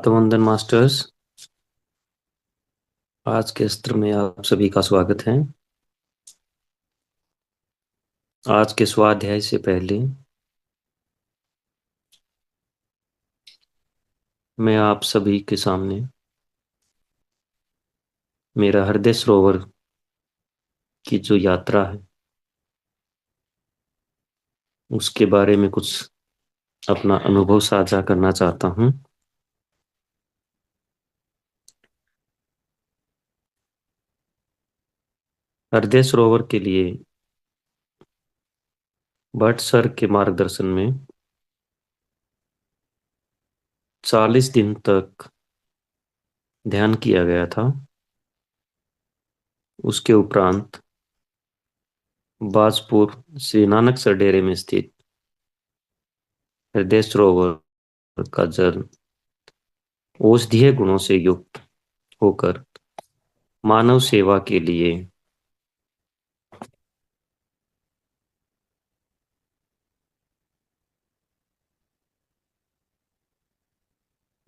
प्रातःवंदन masters. आज के सत्र में आप सभी का स्वागत है। आज के स्वाध्याय से पहले मैं आप सभी के सामने मेरा हृदय सरोवर की जो यात्रा है उसके बारे में कुछ अपना अनुभव साझा करना चाहता हूँ। हृदय सरोवर के लिए भट्ट सर के मार्गदर्शन में 40 दिन तक ध्यान किया गया था। उसके उपरांत बाजपुर श्री नानकसर डेरे में स्थित हृदय सरोवर का जल औषधीय गुणों से युक्त होकर मानव सेवा के लिए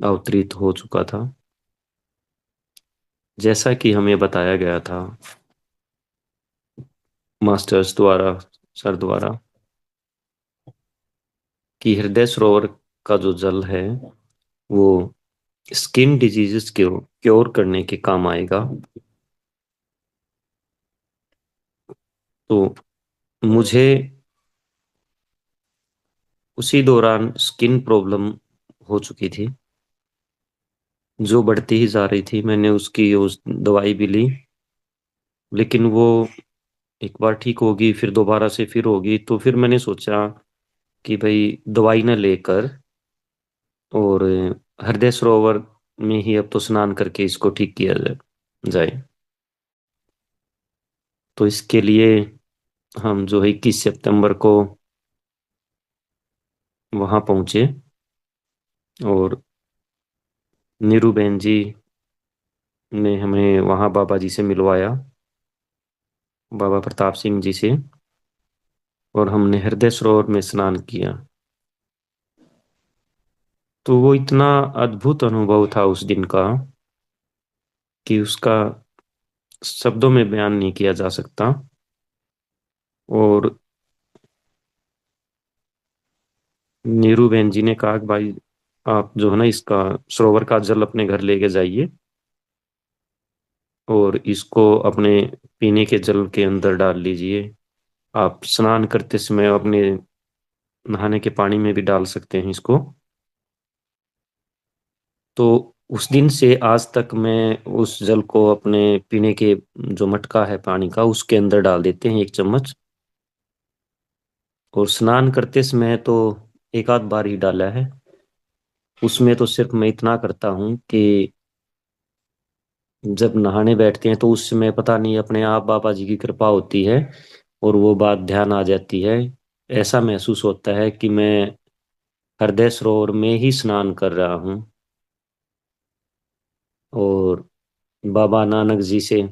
अवतरित हो चुका था। जैसा कि हमें बताया गया था मास्टर्स द्वारा, सर द्वारा, कि हृदय सरोवर का जो जल है वो स्किन डिजीजेस को क्योर करने के काम आएगा। तो मुझे उसी दौरान स्किन प्रॉब्लम हो चुकी थी जो बढ़ती ही जा रही थी। मैंने उसकी उस दवाई भी ली, लेकिन वो एक बार ठीक होगी फिर दोबारा से फिर होगी। तो फिर मैंने सोचा कि भाई दवाई न लेकर और हृदय सरोवर में ही अब तो स्नान करके इसको ठीक किया जाए। तो इसके लिए हम जो है 21 सितंबर को वहाँ पहुँचे और नीरू बहन जी ने हमें वहाँ बाबा जी से मिलवाया, बाबा प्रताप सिंह जी से। और हमने हृदय सरोवर में स्नान किया। तो वो इतना अद्भुत अनुभव था उस दिन का कि उसका शब्दों में बयान नहीं किया जा सकता। और नीरू बहन जी ने कहा कि भाई आप जो है ना इसका सरोवर का जल अपने घर लेके जाइए और इसको अपने पीने के जल के अंदर डाल लीजिए। आप स्नान करते समय अपने नहाने के पानी में भी डाल सकते हैं इसको। तो उस दिन से आज तक मैं उस जल को अपने पीने के जो मटका है पानी का उसके अंदर डाल देते हैं 1 चम्मच। और स्नान करते समय तो एक आध बार ही डाला है। उसमें तो सिर्फ मैं इतना करता हूँ कि जब नहाने बैठते हैं तो उस समय पता नहीं अपने आप बाबा जी की कृपा होती है और वो बात ध्यान आ जाती है। ऐसा महसूस होता है कि मैं हृदय सरोवर में ही स्नान कर रहा हूँ। और बाबा नानक जी से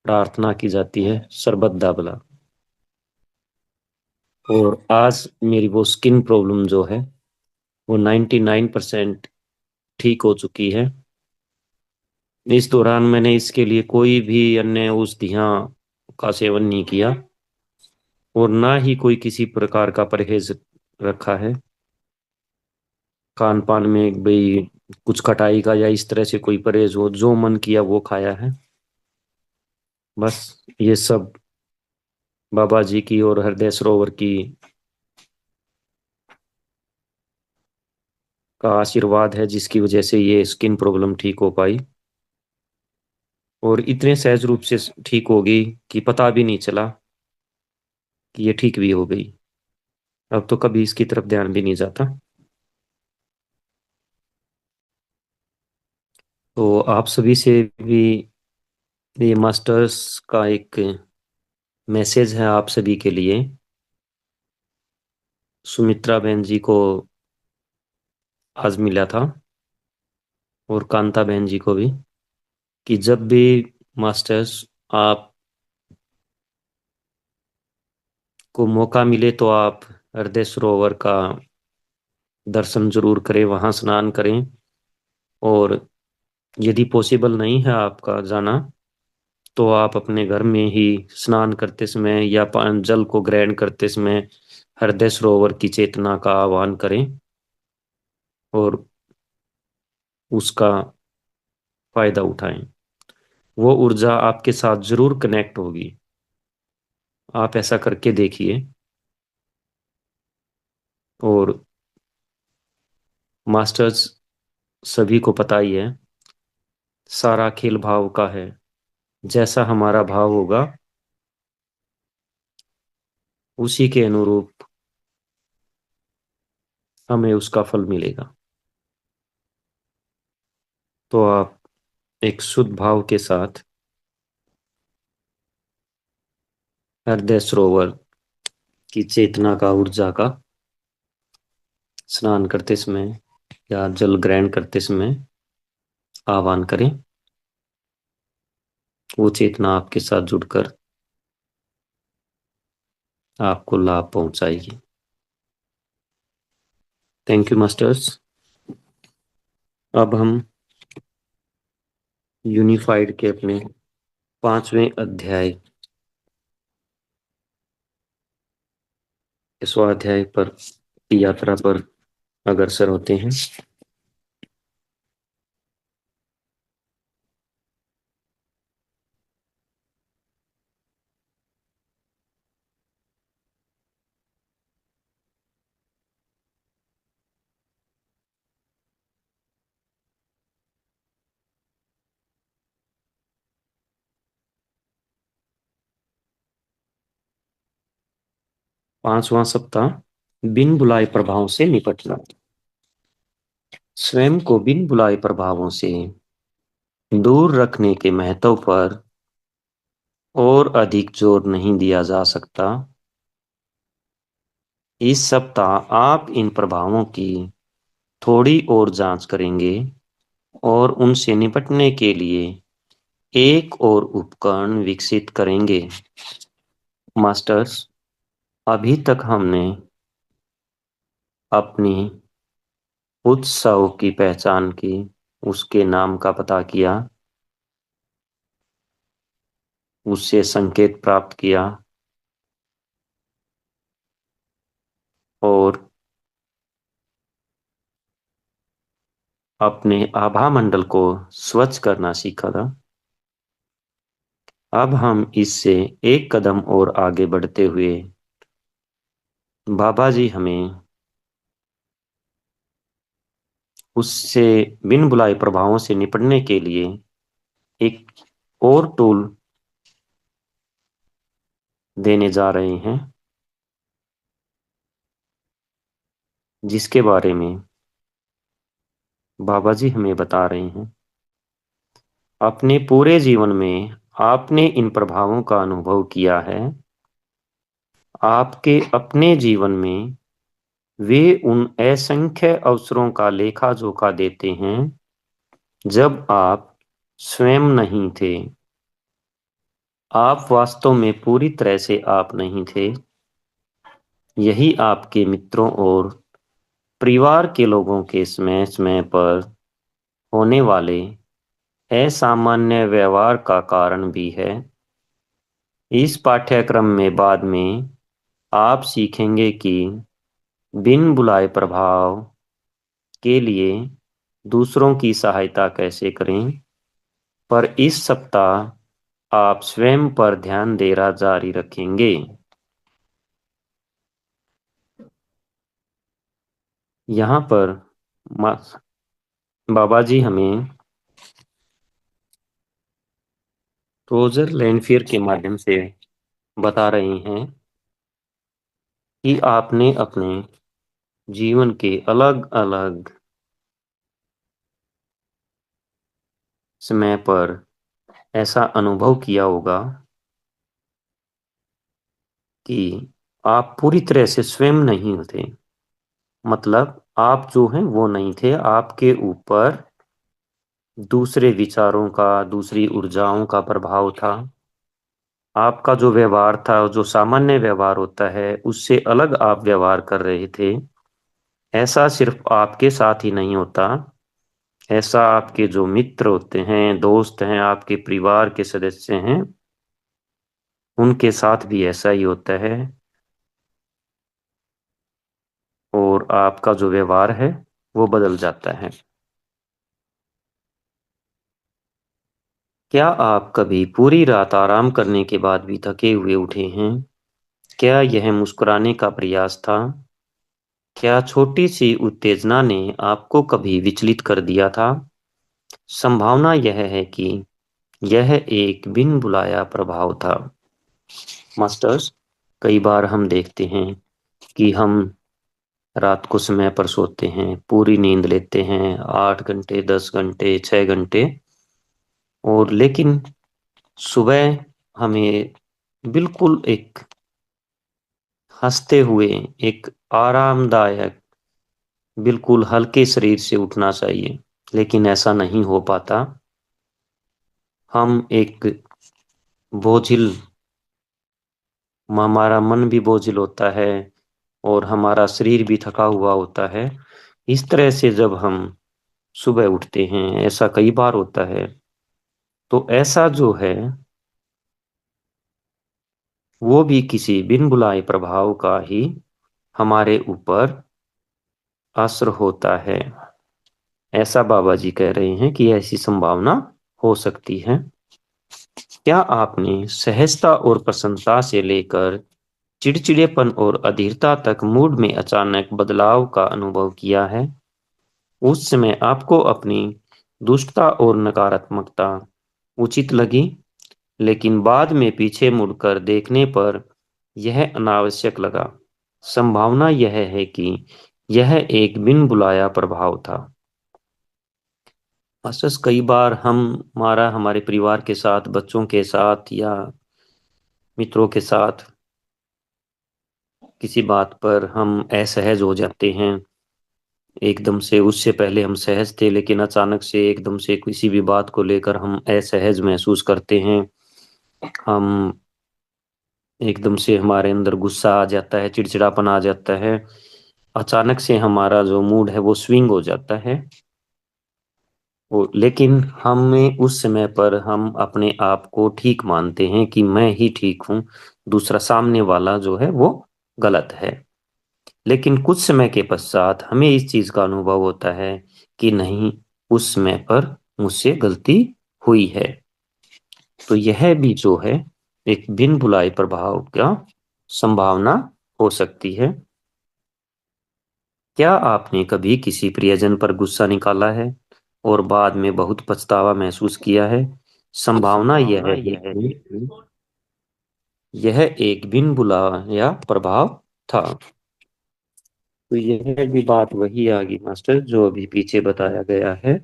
प्रार्थना की जाती है सरबत दाबला। और आज मेरी वो स्किन प्रॉब्लम जो है वो 99% ठीक हो चुकी है। इस दौरान मैंने इसके लिए कोई भी अन्य औषधियाँ का सेवन नहीं किया और ना ही कोई किसी प्रकार का परहेज रखा है। खान पान में भाई कुछ खटाई का या इस तरह से कोई परहेज हो, जो मन किया वो खाया है। बस ये सब बाबा जी की और हृदय सरोवर की का आशीर्वाद है जिसकी वजह से ये स्किन प्रॉब्लम ठीक हो पाई। और इतने सहज रूप से ठीक हो गई कि पता भी नहीं चला कि ये ठीक भी हो गई। अब तो कभी इसकी तरफ ध्यान भी नहीं जाता। तो आप सभी से भी ये मास्टर्स का एक मैसेज है आप सभी के लिए। सुमित्रा बहन जी को आज मिला था और कांता बहन जी को भी, कि जब भी मास्टर्स आप को मौका मिले तो आप हृदय सरोवर का दर्शन जरूर करें, वहां स्नान करें। और यदि पॉसिबल नहीं है आपका जाना, तो आप अपने घर में ही स्नान करते समय या जल को ग्रहण करते समय हृदय सरोवर की चेतना का आह्वान करें और उसका फायदा उठाएं। वो ऊर्जा आपके साथ जरूर कनेक्ट होगी। आप ऐसा करके देखिए। और मास्टर्स, सभी को पता ही है, सारा खेल भाव का है। जैसा हमारा भाव होगा, उसी के अनुरूप हमें उसका फल मिलेगा। तो आप एक शुद्ध भाव के साथ हृदय सरोवर की चेतना का, ऊर्जा का स्नान करते समय या जल ग्रहण करते समय आह्वान करें। वो चेतना आपके साथ जुड़कर आपको लाभ पहुंचाएगी। Thank you masters. अब हम यूनिफाइड के अपने 5वें अध्याय के स्वाध्याय पर की यात्रा पर अग्रसर होते हैं। 5वां सप्ताह, बिन बुलाए प्रभावों से निपटना। स्वयं को बिन बुलाए प्रभावों से दूर रखने के महत्व पर और अधिक जोर नहीं दिया जा सकता। इस सप्ताह आप इन प्रभावों की थोड़ी और जांच करेंगे और उनसे निपटने के लिए एक और उपकरण विकसित करेंगे। मास्टर्स, अभी तक हमने अपनी उत्सव की पहचान की, उसके नाम का पता किया, उससे संकेत प्राप्त किया और अपने आभा मंडल को स्वच्छ करना सीखा था। अब हम इससे एक कदम और आगे बढ़ते हुए बाबा जी हमें उससे बिन बुलाए प्रभावों से निपटने के लिए एक और टूल देने जा रहे हैं, जिसके बारे में बाबा जी हमें बता रहे हैं। अपने पूरे जीवन में आपने इन प्रभावों का अनुभव किया है। आपके अपने जीवन में वे उन असंख्य अवसरों का लेखा जोखा देते हैं जब आप स्वयं नहीं थे। आप वास्तव में पूरी तरह से आप नहीं थे। यही आपके मित्रों और परिवार के लोगों के समय समय पर होने वाले असामान्य व्यवहार का कारण भी है। इस पाठ्यक्रम में बाद में आप सीखेंगे कि बिन बुलाए प्रभाव के लिए दूसरों की सहायता कैसे करें। पर इस सप्ताह आप स्वयं पर ध्यान देना जारी रखेंगे। यहाँ पर बाबा जी हमें रोजर लैंडफियर के माध्यम से बता रहे हैं कि आपने अपने जीवन के अलग अलग समय पर ऐसा अनुभव किया होगा कि आप पूरी तरह से स्वयं नहीं थे। मतलब आप जो हैं वो नहीं थे, आपके ऊपर दूसरे विचारों का, दूसरी ऊर्जाओं का प्रभाव था। आपका जो व्यवहार था, जो सामान्य व्यवहार होता है, उससे अलग आप व्यवहार कर रहे थे। ऐसा सिर्फ आपके साथ ही नहीं होता, ऐसा आपके जो मित्र होते हैं, दोस्त हैं, आपके परिवार के सदस्य हैं, उनके साथ भी ऐसा ही होता है। और आपका जो व्यवहार है वो बदल जाता है। क्या आप कभी पूरी रात आराम करने के बाद भी थके हुए उठे हैं? क्या यह मुस्कुराने का प्रयास था? क्या छोटी सी उत्तेजना ने आपको कभी विचलित कर दिया था? संभावना यह है कि यह एक बिन बुलाया प्रभाव था। मास्टर्स, कई बार हम देखते हैं कि हम रात को समय पर सोते हैं, पूरी नींद लेते हैं, 8 घंटे, 10 घंटे, 6 घंटे, और लेकिन सुबह हमें बिल्कुल एक हंसते हुए, एक आरामदायक, बिल्कुल हल्के शरीर से उठना चाहिए, लेकिन ऐसा नहीं हो पाता। हम एक बोझिल, हमारा मन भी बोझिल होता है और हमारा शरीर भी थका हुआ होता है। इस तरह से जब हम सुबह उठते हैं, ऐसा कई बार होता है, तो ऐसा जो है वो भी किसी बिन बुलाए प्रभाव का ही हमारे ऊपर असर होता है। ऐसा बाबा जी कह रहे हैं कि ऐसी संभावना हो सकती है। क्या आपने सहजता और प्रसन्नता से लेकर चिड़चिड़ेपन और अधीरता तक मूड में अचानक बदलाव का अनुभव किया है? उस समय आपको अपनी दुष्टता और नकारात्मकता उचित लगी, लेकिन बाद में पीछे मुड़कर देखने पर यह अनावश्यक लगा। संभावना यह है कि यह एक बिन बुलाया प्रभाव था। अफसोस कई बार हम हमारा हमारे परिवार के साथ, बच्चों के साथ या मित्रों के साथ किसी बात पर हम असहज हो जाते हैं। एकदम से, उससे पहले हम सहज थे, लेकिन अचानक से एकदम से किसी भी बात को लेकर हम असहज महसूस करते हैं। हम एकदम से हमारे अंदर गुस्सा आ जाता है, चिड़चिड़ापन आ जाता है। अचानक से हमारा जो मूड है वो स्विंग हो जाता है। वो लेकिन हमें उस समय पर हम अपने आप को ठीक मानते हैं कि मैं ही ठीक हूँ, दूसरा सामने वाला जो है वो गलत है। लेकिन कुछ समय के पश्चात हमें इस चीज का अनुभव होता है कि नहीं, उस समय पर मुझसे गलती हुई है। तो यह भी जो है एक बिन बुलाए प्रभाव का संभावना हो सकती है। क्या आपने कभी किसी प्रियजन पर गुस्सा निकाला है और बाद में बहुत पछतावा महसूस किया है? संभावना यह है कि यह एक बिन बुलाया प्रभाव था। तो यह भी बात वही आ गई मास्टर, जो अभी पीछे बताया गया है।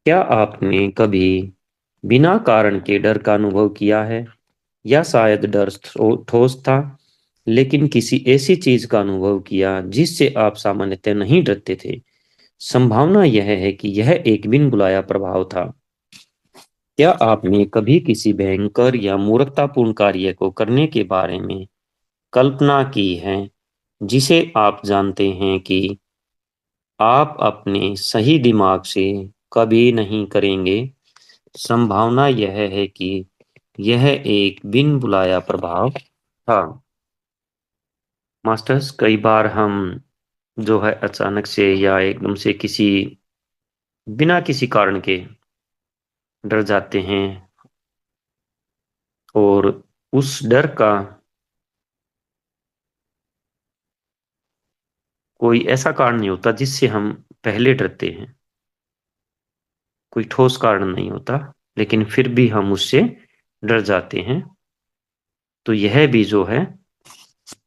क्या आपने कभी बिना कारण के डर का अनुभव किया है? या शायद डर ठोस था, लेकिन किसी ऐसी चीज का अनुभव किया जिससे आप सामान्यतः नहीं डरते थे? संभावना यह है कि यह एक बिन बुलाया प्रभाव था। क्या आपने कभी किसी भयंकर या मूर्खतापूर्ण कार्य को करने के बारे में कल्पना की है, जिसे आप जानते हैं कि आप अपने सही दिमाग से कभी नहीं करेंगे? संभावना यह है कि यह एक बिन बुलाया प्रभाव था। मास्टर्स, कई बार हम जो है अचानक से या एकदम से किसी बिना किसी कारण के डर जाते हैं, और उस डर का कोई ऐसा कारण नहीं होता जिससे हम पहले डरते हैं। कोई ठोस कारण नहीं होता, लेकिन फिर भी हम उससे डर जाते हैं। तो यह भी जो है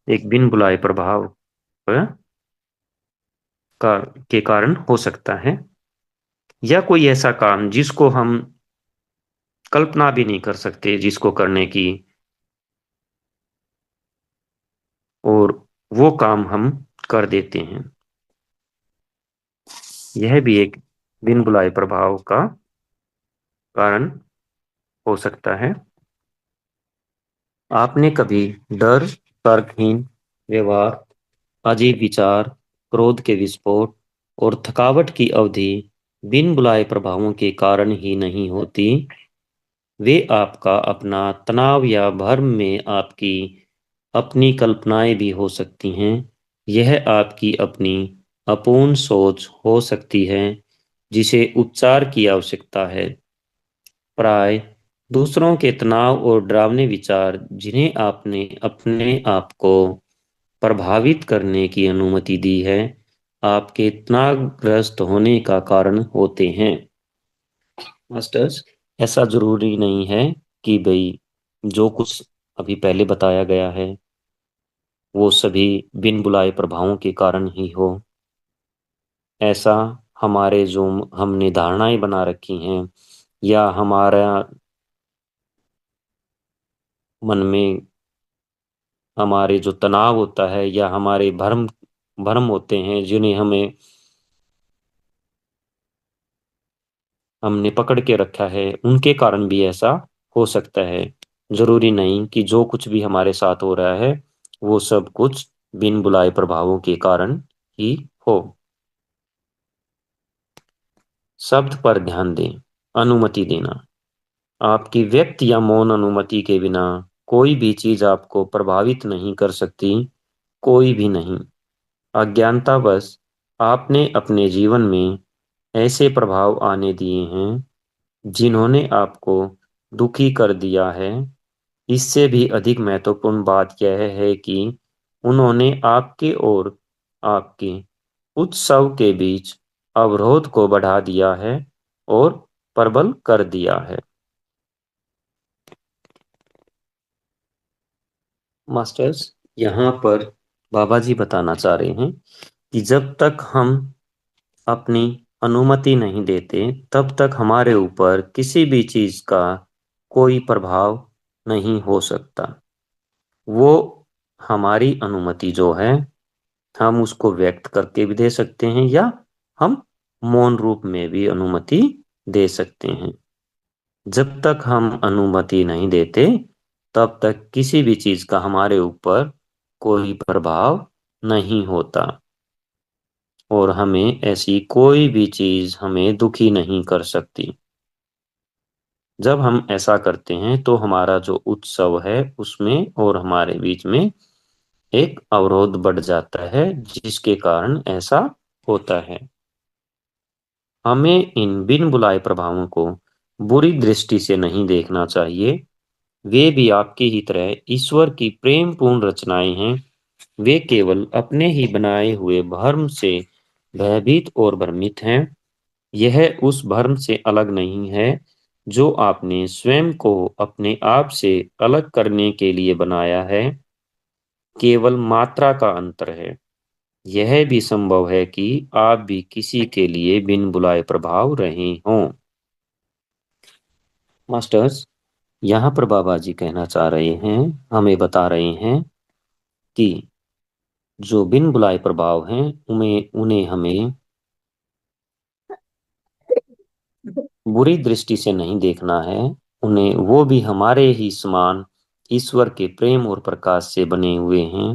एक बिन बुलाए प्रभाव का के कारण हो सकता है, या कोई ऐसा काम जिसको हम कल्पना भी नहीं कर सकते जिसको करने की, और वो काम हम कर देते हैं। यह भी एक बिन बुलाए प्रभाव का, कारण, हो सकता है। आपने कभी डर, तर्कहीन व्यवहार, अजीब विचार, क्रोध के विस्फोट और थकावट की अवधि बिन बुलाए प्रभावों के कारण ही नहीं होती। वे आपका अपना तनाव या भर्म में आपकी अपनी कल्पनाएं भी हो सकती हैं। यह आपकी अपनी अपूर्ण सोच हो सकती है जिसे उपचार की आवश्यकता है। प्राय दूसरों के तनाव और डरावने विचार जिन्हें आपने अपने आप को प्रभावित करने की अनुमति दी है, आपके तनावग्रस्त होने का कारण होते हैं। मास्टर्स, ऐसा जरूरी नहीं है कि भाई जो कुछ अभी पहले बताया गया है वो सभी बिन बुलाए प्रभावों के कारण ही हो। ऐसा हमारे जो हमने धारणाएं बना रखी हैं या हमारा मन में हमारे जो तनाव होता है या हमारे भ्रम भ्रम होते हैं जिन्हें हमने पकड़ के रखा है, उनके कारण भी ऐसा हो सकता है। जरूरी नहीं कि जो कुछ भी हमारे साथ हो रहा है वो सब कुछ बिन बुलाए प्रभावों के कारण ही हो। शब्द पर ध्यान दें। अनुमति देना। आपकी व्यक्त या मौन अनुमति के बिना कोई भी चीज आपको प्रभावित नहीं कर सकती। कोई भी नहीं। अज्ञानतावश आपने अपने जीवन में ऐसे प्रभाव आने दिए हैं जिन्होंने आपको दुखी कर दिया है। इससे भी अधिक महत्वपूर्ण बात यह है कि उन्होंने आपके और आपके उत्सव के बीच अवरोध को बढ़ा दिया है और प्रबल कर दिया है। मास्टर्स, यहाँ पर बाबा जी बताना चाह रहे हैं कि जब तक हम अपनी अनुमति नहीं देते तब तक हमारे ऊपर किसी भी चीज का कोई प्रभाव नहीं हो सकता। वो हमारी अनुमति जो है हम उसको व्यक्त करके भी दे सकते हैं या हम मौन रूप में भी अनुमति दे सकते हैं। जब तक हम अनुमति नहीं देते तब तक किसी भी चीज का हमारे ऊपर कोई प्रभाव नहीं होता और हमें ऐसी कोई भी चीज हमें दुखी नहीं कर सकती। जब हम ऐसा करते हैं तो हमारा जो उत्सव है उसमें और हमारे बीच में एक अवरोध बढ़ जाता है जिसके कारण ऐसा होता है। हमें इन बिन बुलाए प्रभावों को बुरी दृष्टि से नहीं देखना चाहिए। वे भी आपकी ही तरह ईश्वर की प्रेम पूर्ण रचनाएं हैं। वे केवल अपने ही बनाए हुए भर्म से भयभीत और भ्रमित हैं। यह उस भर्म से अलग नहीं है जो आपने स्वयं को अपने आप से अलग करने के लिए बनाया है। केवल मात्रा का अंतर है। यह भी संभव है कि आप भी किसी के लिए बिन बुलाए प्रभाव रहे हों। मास्टर्स, यहाँ पर बाबा जी कहना चाह रहे हैं, हमें बता रहे हैं कि जो बिन बुलाए प्रभाव हैं उन्हें उन्हें हमें बुरी दृष्टि से नहीं देखना है। उन्हें वो भी हमारे ही समान ईश्वर के प्रेम और प्रकाश से बने हुए हैं।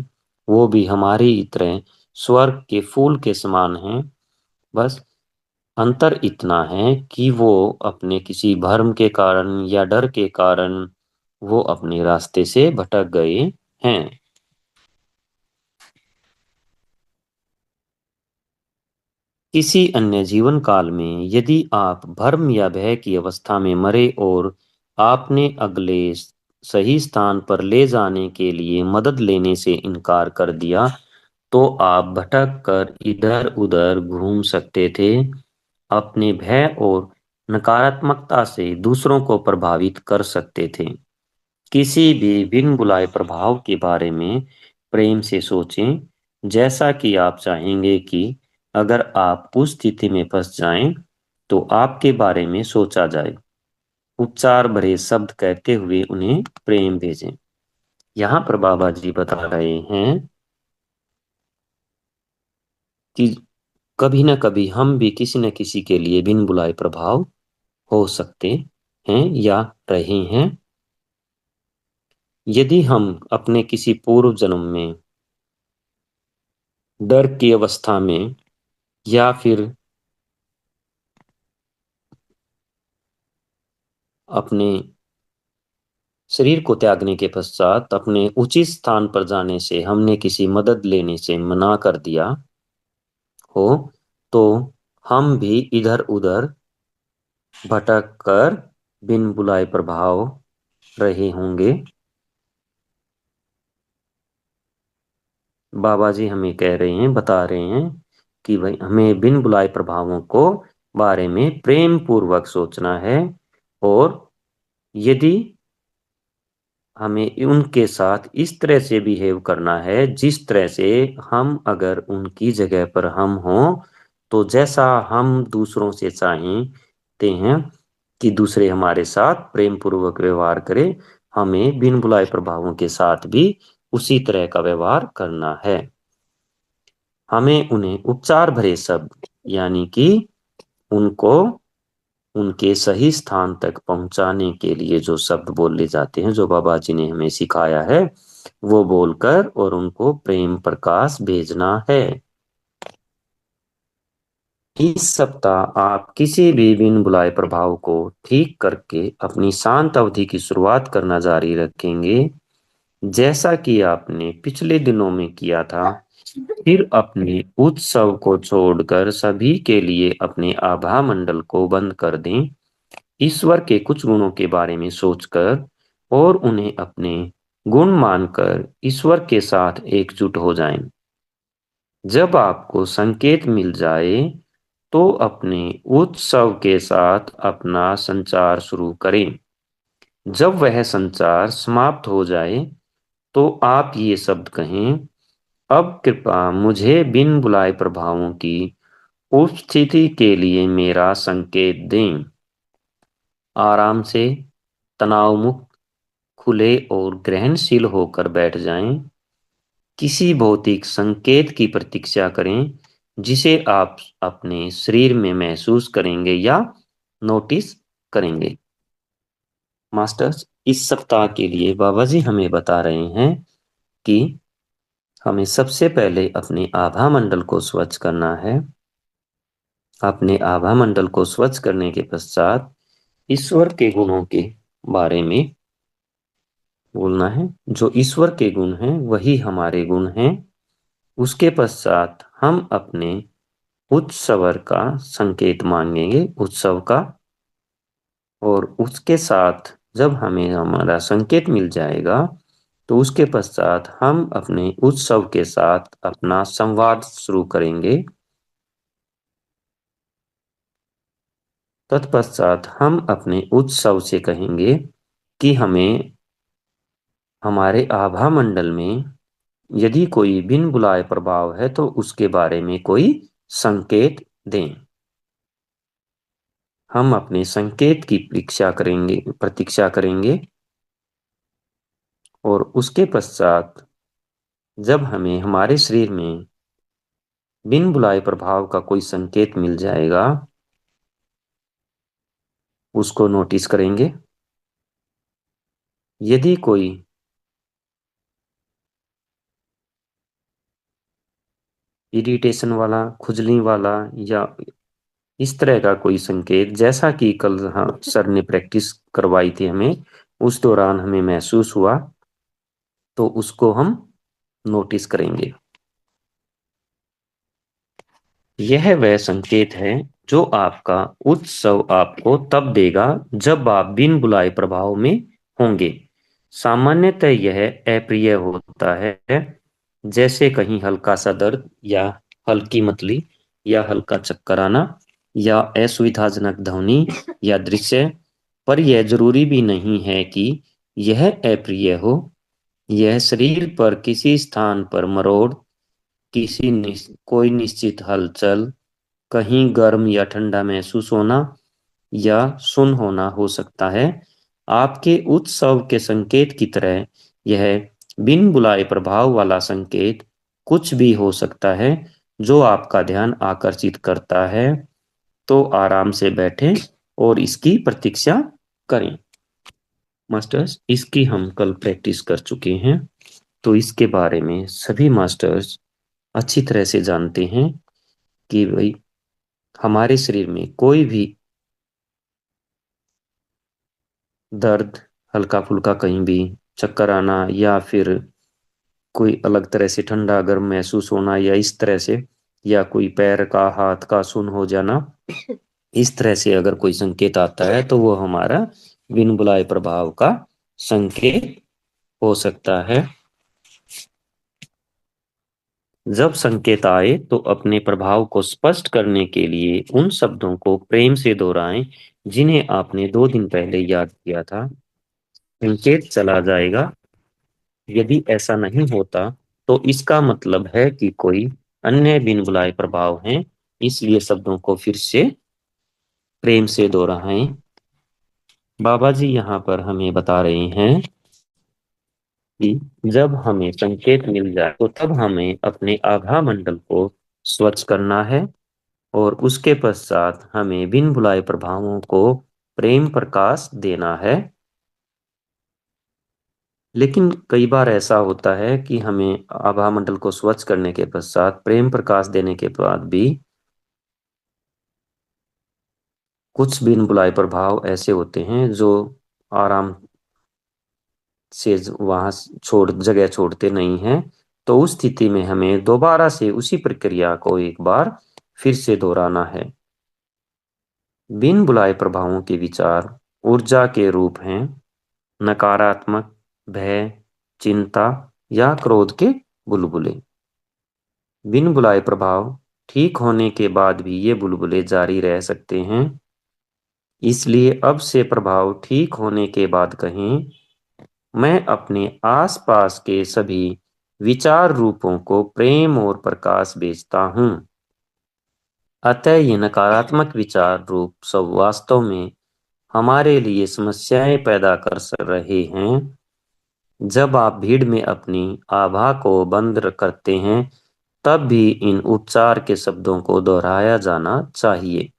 वो भी हमारी ही तरह स्वर्ग के फूल के समान हैं। बस अंतर इतना है कि वो अपने किसी भर्म के कारण या डर के कारण वो अपने रास्ते से भटक गए हैं। किसी अन्य जीवन काल में यदि आप भर्म या भय की अवस्था में मरे और आपने अगले सही स्थान पर ले जाने के लिए मदद लेने से इनकार कर दिया तो आप भटक कर इधर उधर घूम सकते थे। अपने भय और नकारात्मकता से दूसरों को प्रभावित कर सकते थे। किसी भी बिन बुलाए प्रभाव के बारे में प्रेम से सोचें, जैसा कि आप चाहेंगे कि अगर आप उस स्थिति में फंस जाएं तो आपके बारे में सोचा जाए। उपचार भरे शब्द कहते हुए उन्हें प्रेम भेजें। यहाँ पर बाबा जी बता रहे हैं कि कभी न कभी हम भी किसी न किसी के लिए बिन बुलाए प्रभाव हो सकते हैं या रहे हैं। यदि हम अपने किसी पूर्व जन्म में डर की अवस्था में या फिर अपने शरीर को त्यागने के पश्चात अपने उचित स्थान पर जाने से हमने किसी मदद लेने से मना कर दिया हो, तो हम भी इधर उधर भटक कर बिन बुलाए प्रभाव रहे होंगे। बाबा जी हमें कह रहे हैं, बता रहे हैं कि भाई हमें बिन बुलाए प्रभावों को बारे में प्रेम पूर्वक सोचना है। और यदि हमें उनके साथ इस तरह से बिहेव करना है जिस तरह से हम अगर उनकी जगह पर हम हों, तो जैसा हम दूसरों से चाहते हैं कि दूसरे हमारे साथ प्रेम पूर्वक व्यवहार करें, हमें बिन बुलाए प्रभावों के साथ भी उसी तरह का व्यवहार करना है। हमें उन्हें उपचार भरे शब्द यानी कि उनको उनके सही स्थान तक पहुंचाने के लिए जो शब्द बोले जाते हैं, जो बाबा जी ने हमें सिखाया है, वो बोलकर और उनको प्रेम प्रकाश भेजना है। इस सप्ताह आप किसी भी बिन बुलाए प्रभाव को ठीक करके अपनी शांत अवधि की शुरुआत करना जारी रखेंगे, जैसा कि आपने पिछले दिनों में किया था। फिर अपने उत्सव को छोड़कर सभी के लिए अपने आभा मंडल को बंद कर दें। ईश्वर के कुछ गुणों के बारे में सोचकर और उन्हें अपने गुण मानकर ईश्वर के साथ एकजुट हो जाएं। जब आपको संकेत मिल जाए, तो अपने उत्सव के साथ अपना संचार शुरू करें। जब वह संचार समाप्त हो जाए, तो आप ये शब्द कहें, अब कृपया मुझे बिन बुलाए प्रभावों की उपस्थिति के लिए मेरा संकेत दें। आराम से, तनाव मुक्त, खुले और ग्रहणशील होकर बैठ जाएं। किसी भौतिक संकेत की प्रतीक्षा करें जिसे आप अपने शरीर में महसूस करेंगे या नोटिस करेंगे। मास्टर्स, इस सप्ताह के लिए बाबा जी हमें बता रहे हैं कि हमें सबसे पहले अपने आभा मंडल को स्वच्छ करना है। अपने आभा मंडल को स्वच्छ करने के पश्चात ईश्वर के गुणों के बारे में बोलना है। जो ईश्वर के गुण हैं वही हमारे गुण हैं। उसके पश्चात हम अपने उत्सवर का संकेत मांगेंगे, उत्सव का। और उसके साथ जब हमें हमारा संकेत मिल जाएगा, तो उसके पश्चात हम अपने उत्सव के साथ अपना संवाद शुरू करेंगे। तत्पश्चात हम अपने उत्सव से कहेंगे कि हमें हमारे आभा मंडल में यदि कोई बिन बुलाए प्रभाव है तो उसके बारे में कोई संकेत दें। हम अपने संकेत की प्रतीक्षा करेंगे। और उसके पश्चात जब हमें हमारे शरीर में बिन बुलाए प्रभाव का कोई संकेत मिल जाएगा, उसको नोटिस करेंगे। यदि कोई इरिटेशन वाला, खुजली वाला या इस तरह का कोई संकेत, जैसा कि कल हाँ सर ने प्रैक्टिस करवाई थी हमें, उस दौरान हमें महसूस हुआ, तो उसको हम नोटिस करेंगे। यह वह संकेत है जो आपका उत्सव आपको तब देगा जब आप बिन बुलाए प्रभाव में होंगे। सामान्यतः यह अप्रिय होता है, जैसे कहीं हल्का सा दर्द या हल्की मतली या हल्का चक्कर आना या असुविधाजनक ध्वनि या दृश्य। पर यह जरूरी भी नहीं है कि यह अप्रिय हो। यह शरीर पर किसी स्थान पर मरोड़, कोई निश्चित हलचल, कहीं गर्म या ठंडा महसूस होना या सुन्न होना हो सकता है। आपके उत्सव के संकेत की तरह यह बिन बुलाए प्रभाव वाला संकेत कुछ भी हो सकता है जो आपका ध्यान आकर्षित करता है। तो आराम से बैठें और इसकी प्रतीक्षा करें। मास्टर्स इसकी हम कल प्रैक्टिस कर चुके हैं, तो इसके बारे में सभी मास्टर्स अच्छी तरह से जानते हैं कि भाई हमारे शरीर में कोई भी दर्द, हल्का फुल्का कहीं भी चक्कर आना या फिर कोई अलग तरह से ठंडा गर्म महसूस होना या इस तरह से, या कोई पैर का हाथ का सुन्न हो जाना, इस तरह से अगर कोई संकेत आता है तो वो हमारा बिन बुलाए प्रभाव का संकेत हो सकता है। जब संकेत आए तो अपने प्रभाव को स्पष्ट करने के लिए उन शब्दों को प्रेम से दोहराएं जिन्हें आपने 2 दिन पहले याद किया था। संकेत चला जाएगा। यदि ऐसा नहीं होता तो इसका मतलब है कि कोई अन्य बिन बुलाए प्रभाव हैं, इसलिए शब्दों को फिर से प्रेम से दोहराएं। बाबा जी यहाँ पर हमें बता रहे हैं कि जब हमें संकेत मिल जाए तो तब हमें अपने आभा मंडल को स्वच्छ करना है और उसके पश्चात हमें बिन बुलाए प्रभावों को प्रेम प्रकाश देना है। लेकिन कई बार ऐसा होता है कि हमें आभा मंडल को स्वच्छ करने के पश्चात प्रेम प्रकाश देने के बाद भी कुछ बिन बुलाए प्रभाव ऐसे होते हैं जो आराम से वहां छोड़ जगह छोड़ते नहीं हैं। तो उस स्थिति में हमें दोबारा से उसी प्रक्रिया को एक बार फिर से दोहराना है। बिन बुलाए प्रभावों के विचार ऊर्जा के रूप हैं, नकारात्मक, भय, चिंता या क्रोध के बुलबुले। बिन बुलाए प्रभाव ठीक होने के बाद भी ये बुलबुले जारी रह सकते हैं। इसलिए अब से प्रभाव ठीक होने के बाद कहें, मैं अपने आसपास के सभी विचार रूपों को प्रेम और प्रकाश भेजता हूँ। अतः ये नकारात्मक विचार रूप सब वास्तव में हमारे लिए समस्याएं पैदा कर रहे हैं। जब आप भीड़ में अपनी आभा को बंद करते हैं तब भी इन उपचार के शब्दों को दोहराया जाना चाहिए।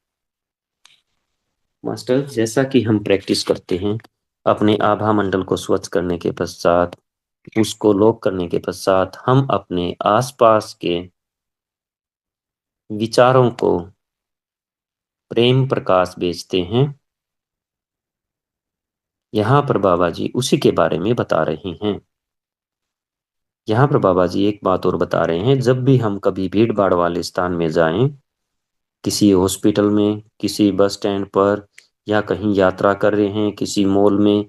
मास्टर, जैसा कि हम प्रैक्टिस करते हैं, अपने आभा मंडल को स्वच्छ करने के पश्चात, उसको लॉक करने के पश्चात हम अपने आसपास के विचारों को प्रेम प्रकाश भेजते हैं। यहाँ पर बाबा जी उसी के बारे में बता रहे हैं। यहाँ पर बाबा जी एक बात और बता रहे हैं, जब भी हम कभी भीड़ भाड़ वाले स्थान में जाएं, किसी हॉस्पिटल में, किसी बस स्टैंड पर, या कहीं यात्रा कर रहे हैं किसी मॉल में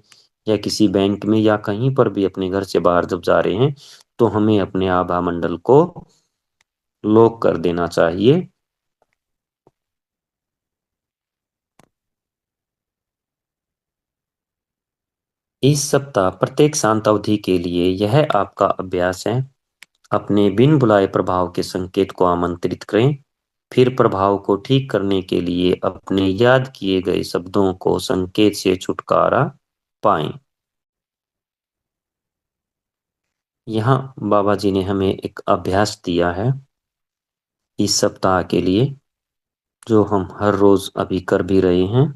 या किसी बैंक में या कहीं पर भी अपने घर से बाहर जब जा रहे हैं, तो हमें अपने आभा मंडल को लॉक कर देना चाहिए। इस सप्ताह प्रत्येक शांत अवधि के लिए यह आपका अभ्यास है। अपने बिन बुलाए प्रभाव के संकेत को आमंत्रित करें, फिर प्रभाव को ठीक करने के लिए अपने याद किए गए शब्दों को संकेत से छुटकारा पाएं। यहाँ बाबा जी ने हमें एक अभ्यास दिया है इस सप्ताह के लिए, जो हम हर रोज अभी कर भी रहे हैं।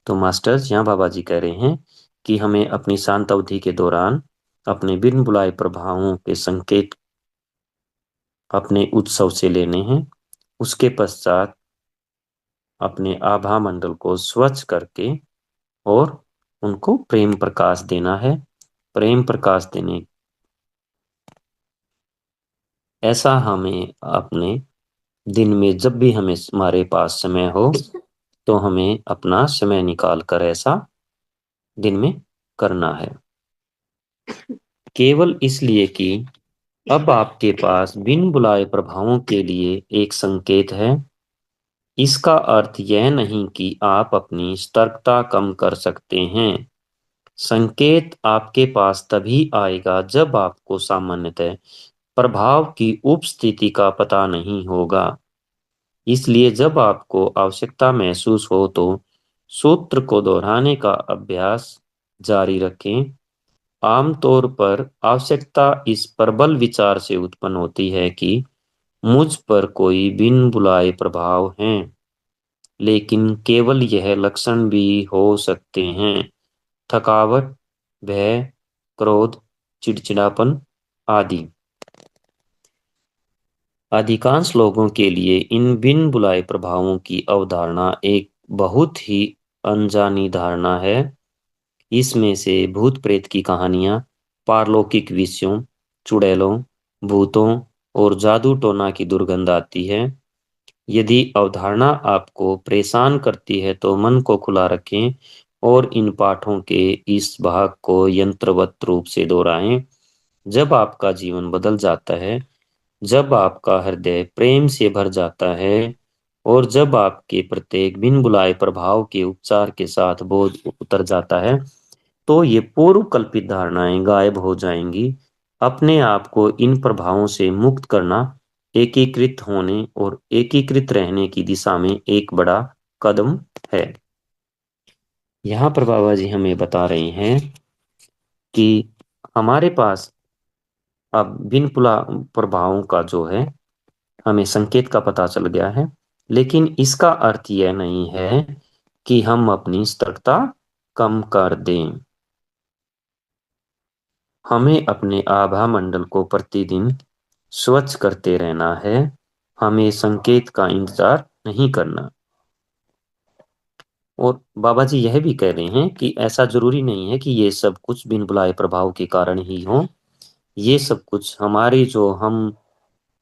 तो मास्टर्स, यहाँ बाबा जी कह रहे हैं कि हमें अपनी शांत अवधि के दौरान अपने बिन बुलाए प्रभावों के संकेत अपने उत्सव से लेने हैं। उसके पश्चात अपने आभा मंडल को स्वच्छ करके और उनको प्रेम प्रकाश देना है। प्रेम प्रकाश देने ऐसा हमें अपने दिन में जब भी हमें हमारे पास समय हो तो हमें अपना समय निकाल कर ऐसा दिन में करना है, केवल इसलिए कि अब आपके पास बिन बुलाए प्रभावों के लिए एक संकेत है। इसका अर्थ यह नहीं कि आप अपनी सतर्कता कम कर सकते हैं। संकेत आपके पास तभी आएगा जब आपको सामान्यतः प्रभाव की उपस्थिति का पता नहीं होगा। इसलिए जब आपको आवश्यकता महसूस हो तो सूत्र को दोहराने का अभ्यास जारी रखें। आमतौर पर आवश्यकता इस प्रबल विचार से उत्पन्न होती है कि मुझ पर कोई बिन बुलाए प्रभाव हैं, लेकिन केवल यह लक्षण भी हो सकते हैं: थकावट, भय, क्रोध, चिड़चिड़ापन आदि। अधिकांश लोगों के लिए इन बिन बुलाए प्रभावों की अवधारणा एक बहुत ही अनजानी धारणा है। इसमें से भूत प्रेत की कहानियां, पारलौकिक विषयों, चुड़ैलों, भूतों और जादू टोना की दुर्गंध आती है। यदि अवधारणा आपको परेशान करती है तो मन को खुला रखें और इन पाठों के इस भाग को यंत्रवत रूप से दोहराएं। जब आपका जीवन बदल जाता है, जब आपका हृदय प्रेम से भर जाता है और जब आपके प्रत्येक बिन बुलाए प्रभाव के उपचार के साथ बोझ उतर जाता है, तो ये पूर्व कल्पित धारणाएं गायब हो जाएंगी। अपने आप को इन प्रभावों से मुक्त करना एकीकृत होने और एकीकृत रहने की दिशा में एक बड़ा कदम है। यहाँ पर बाबा जी हमें बता रहे हैं कि हमारे पास अब बिन पुला प्रभावों का जो है हमें संकेत का पता चल गया है, लेकिन इसका अर्थ यह नहीं है कि हम अपनी सतर्कता कम कर दें। हमें अपने आभा मंडल को प्रतिदिन स्वच्छ करते रहना है। हमें संकेत का इंतजार नहीं करना। और बाबा जी यह भी कह रहे हैं कि ऐसा जरूरी नहीं है कि ये सब कुछ बिन बुलाए प्रभाव के कारण ही हो। ये सब कुछ हमारी जो हम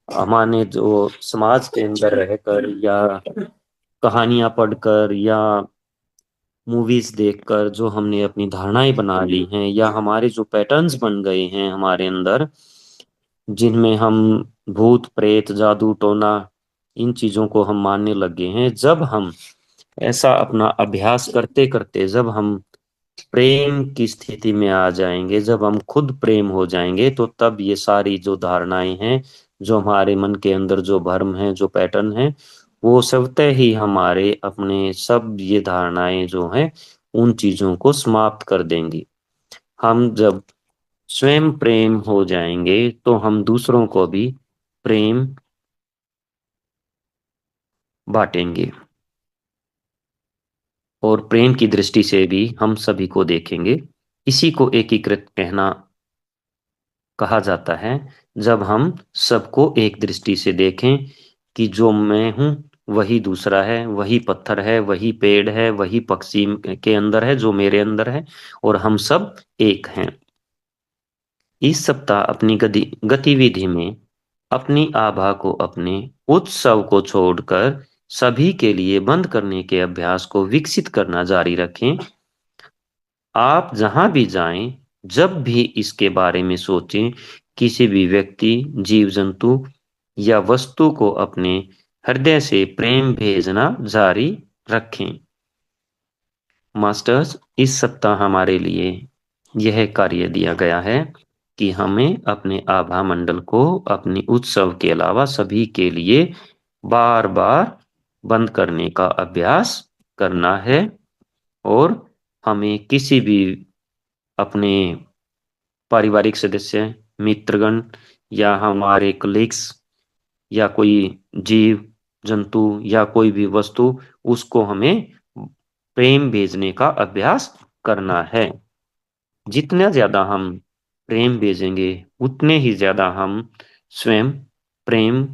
हमारे जो समाज के अंदर रहकर या कहानियां पढ़कर या मूवीज देखकर जो हमने अपनी धारणाएं बना ली हैं या हमारे जो पैटर्न्स बन गए हैं हमारे अंदर, जिनमें हम भूत प्रेत जादू टोना इन चीजों को हम मानने लगे हैं, जब हम ऐसा अपना अभ्यास करते करते जब हम प्रेम की स्थिति में आ जाएंगे, जब हम खुद प्रेम हो जाएंगे, तो तब ये सारी जो धारणाएं हैं, जो हमारे मन के अंदर जो भ्रम है, जो पैटर्न है, वो स्वतः ही हमारे अपने सब ये धारणाएं जो हैं उन चीजों को समाप्त कर देंगी। हम जब स्वयं प्रेम हो जाएंगे तो हम दूसरों को भी प्रेम बांटेंगे और प्रेम की दृष्टि से भी हम सभी को देखेंगे। इसी को एकीकृत कहना कहा जाता है। जब हम सबको एक दृष्टि से देखें कि जो मैं हूं वही दूसरा है, वही पत्थर है, वही पेड़ है, वही पक्षी के अंदर है जो मेरे अंदर है, और हम सब एक हैं। इस सप्ताह अपनी गतिविधि में अपनी आभा को अपने उत्सव को छोड़कर सभी के लिए बंद करने के अभ्यास को विकसित करना जारी रखें। आप जहां भी जाएं, जब भी इसके बारे में सोचें, किसी भी व्यक्ति, जीव जंतु या वस्तु को अपने हृदय से प्रेम भेजना जारी रखें। मास्टर्स, इस सप्ताह हमारे लिए यह कार्य दिया गया है कि हमें अपने आभा मंडल को अपनी उत्सव के अलावा सभी के लिए बार बार बंद करने का अभ्यास करना है। और हमें किसी भी अपने पारिवारिक सदस्य, मित्रगण या हमारे कलीग्स या कोई जीव जंतु या कोई भी वस्तु, उसको हमें प्रेम भेजने का अभ्यास करना है। जितना ज्यादा हम प्रेम भेजेंगे उतने ही ज्यादा हम स्वयं प्रेम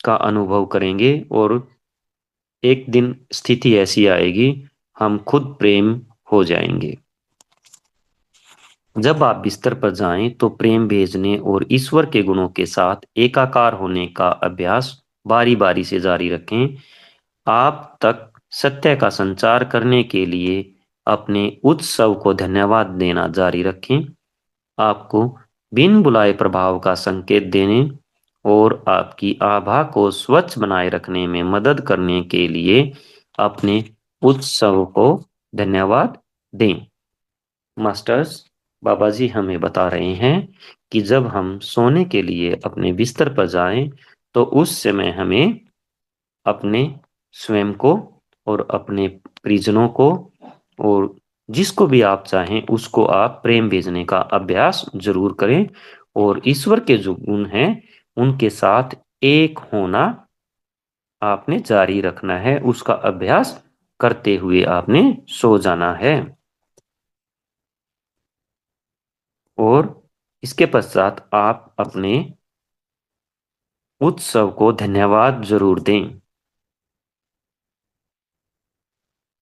का अनुभव करेंगे और एक दिन स्थिति ऐसी आएगी हम खुद प्रेम हो जाएंगे। जब आप बिस्तर पर जाएं तो प्रेम भेजने और ईश्वर के गुणों के साथ एकाकार होने का अभ्यास बारी बारी से जारी रखें। आप तक सत्य का संचार करने के लिए अपने उत्सव को धन्यवाद देना जारी रखें। आपको बिन बुलाए प्रभाव का संकेत देने और आपकी आभा को स्वच्छ बनाए रखने में मदद करने के लिए अपने उत्सव को धन्यवाद दें। मास्टर्स, बाबा जी हमें बता रहे हैं कि जब हम सोने के लिए अपने बिस्तर पर जाएं, तो उस समय हमें अपने स्वयं को और अपने परिजनों को और जिसको भी आप चाहें उसको आप प्रेम भेजने का अभ्यास जरूर करें। और ईश्वर के जो गुण हैं उनके साथ एक होना आपने जारी रखना है, उसका अभ्यास करते हुए आपने सो जाना है। और इसके पश्चात आप अपने उत्सव को धन्यवाद जरूर दें।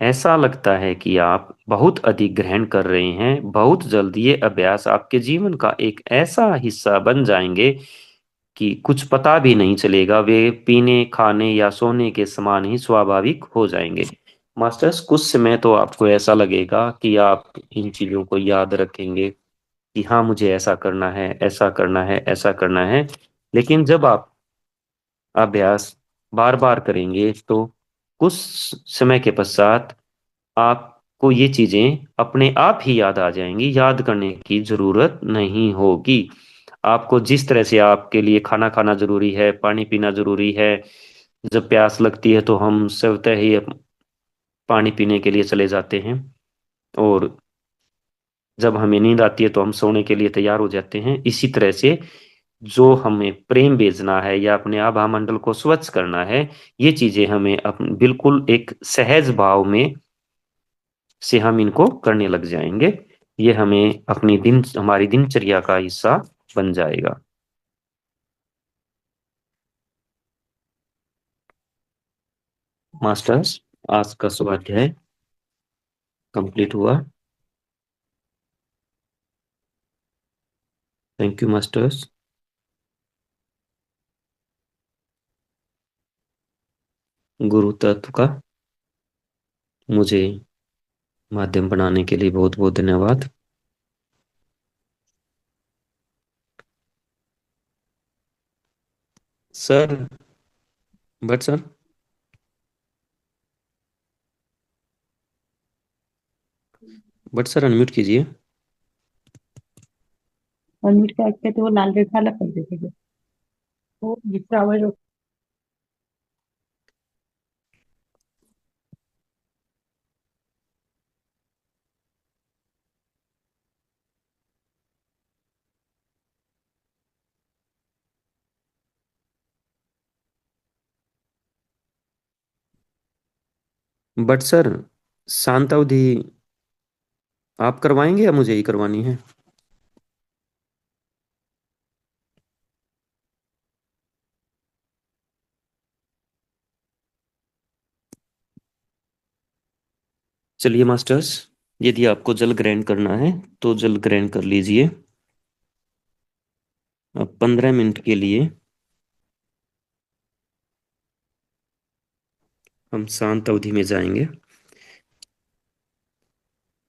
ऐसा लगता है कि आप बहुत अधिक ग्रहण कर रहे हैं। बहुत जल्द ये अभ्यास आपके जीवन का एक ऐसा हिस्सा बन जाएंगे कि कुछ पता भी नहीं चलेगा। वे पीने, खाने या सोने के समान ही स्वाभाविक हो जाएंगे। मास्टर्स, कुछ समय तो आपको ऐसा लगेगा कि आप इन चीजों को याद रखेंगे कि हाँ, मुझे ऐसा करना है, ऐसा करना है, ऐसा करना है। लेकिन जब आप अभ्यास बार बार करेंगे तो कुछ समय के पश्चात आपको ये चीजें अपने आप ही याद आ जाएंगी। याद करने की जरूरत नहीं होगी। आपको जिस तरह से आपके लिए खाना खाना जरूरी है, पानी पीना जरूरी है, जब प्यास लगती है तो हम स्वतः ही पानी पीने के लिए चले जाते हैं, और जब हमें नींद आती है तो हम सोने के लिए तैयार हो जाते हैं। इसी तरह से जो हमें प्रेम भेजना है या अपने आभा मंडल को स्वच्छ करना है, ये चीजें हमें बिल्कुल एक सहज भाव में से हम इनको करने लग जाएंगे। ये हमें हमारी दिनचर्या का हिस्सा बन जाएगा। मास्टर्स, आज का स्वाध्याय कंप्लीट हुआ। Thank you masters. गुरु तत्व का मुझे माध्यम बनाने के लिए बहुत बहुत धन्यवाद। सर, बट सर, अनम्यूट कीजिए। और मीट का रखते तो वो लाल रेखा अलग कर देते थे। वो जिसका आवाज बट सर, शांत अवधि आप करवाएंगे या मुझे ही करवानी है? चलिए मास्टर्स, यदि आपको जल ग्रहण करना है तो जल ग्रहण कर लीजिए। अब 15 मिनट के लिए हम शांत अवधि में जाएंगे।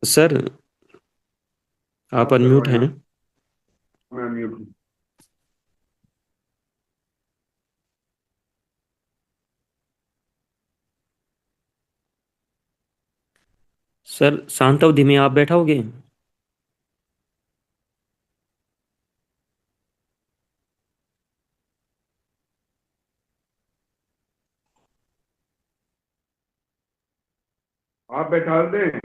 सर, आप आप अनम्यूट करवाएं हैं। आप। मैं म्यूट हूँ। सर, शांत अवधि में आप बैठाओगे? आप बैठा दें।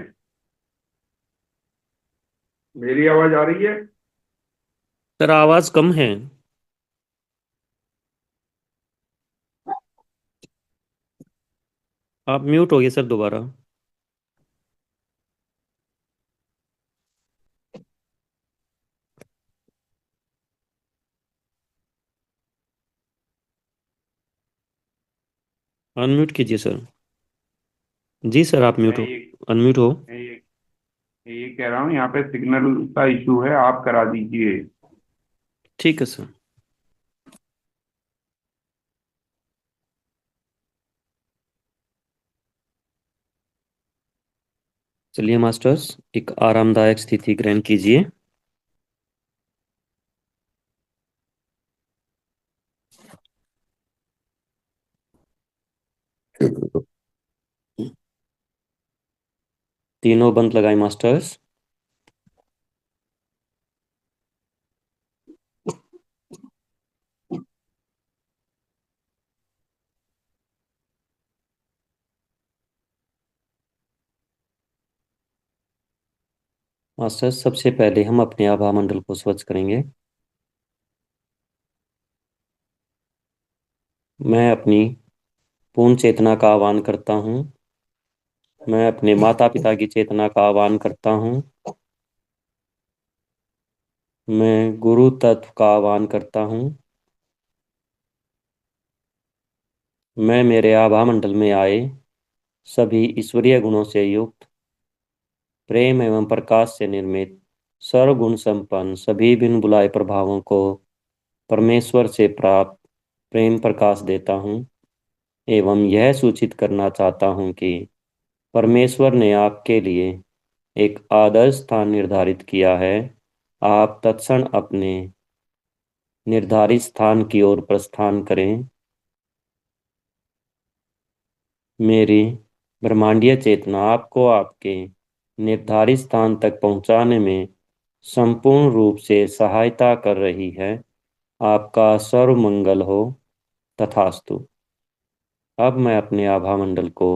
मेरी आवाज आ रही है? सर, आवाज कम है। आप म्यूट हो गए सर, दोबारा। अनम्यूट कीजिए सर। जी सर, आप म्यूट मैं हो। ये अनम्यूट हो। मैं ये कह रहा हूँ, यहाँ पे सिग्नल का इशू है, आप करा दीजिए। ठीक है सर। चलिए मास्टर्स, एक आरामदायक स्थिति ग्रहण कीजिए। तीनों बंद लगाए मास्टर्स। मास्टर्स, सबसे पहले हम अपने आभा मंडल को स्वच्छ करेंगे। मैं अपनी पूर्ण चेतना का आह्वान करता हूँ। मैं अपने माता पिता की चेतना का आह्वान करता हूँ। मैं गुरु तत्व का आह्वान करता हूँ। मैं मेरे आभा मंडल में आए सभी ईश्वरीय गुणों से युक्त, प्रेम एवं प्रकाश से निर्मित, सर्वगुण संपन्न सभी बिन बुलाए प्रभावों को परमेश्वर से प्राप्त प्रेम प्रकाश देता हूँ एवं यह सूचित करना चाहता हूँ कि परमेश्वर ने आपके लिए एक आदर्श स्थान निर्धारित किया है। आप तत्क्षण अपने निर्धारित स्थान की ओर प्रस्थान करें। मेरी ब्रह्मांडीय चेतना आपको आपके निर्धारित स्थान तक पहुंचाने में संपूर्ण रूप से सहायता कर रही है। आपका सर्व मंगल हो। तथास्तु। अब मैं अपने आभा मंडल को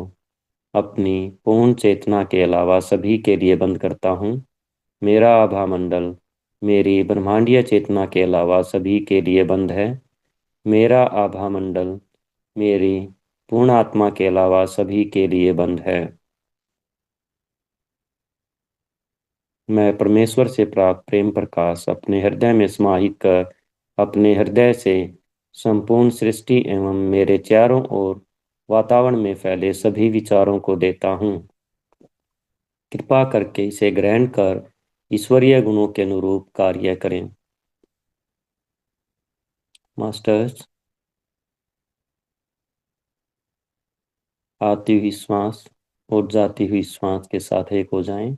अपनी पूर्ण चेतना के अलावा सभी के लिए बंद करता हूँ। मेरा आभा मंडल मेरी ब्रह्मांडीय चेतना के अलावा सभी के लिए बंद है। मेरा आभा मंडल मेरी पूर्ण आत्मा के अलावा सभी के लिए बंद है। मैं परमेश्वर से प्राप्त प्रेम प्रकाश अपने हृदय में समाहित कर अपने हृदय से संपूर्ण सृष्टि एवं मेरे चारों ओर वातावरण में फैले सभी विचारों को देता हूँ। कृपा करके इसे ग्रहण कर ईश्वरीय गुणों के अनुरूप कार्य करें। मास्टर्स, आती हुई श्वास और जाती हुई श्वास के साथ एक हो जाएं।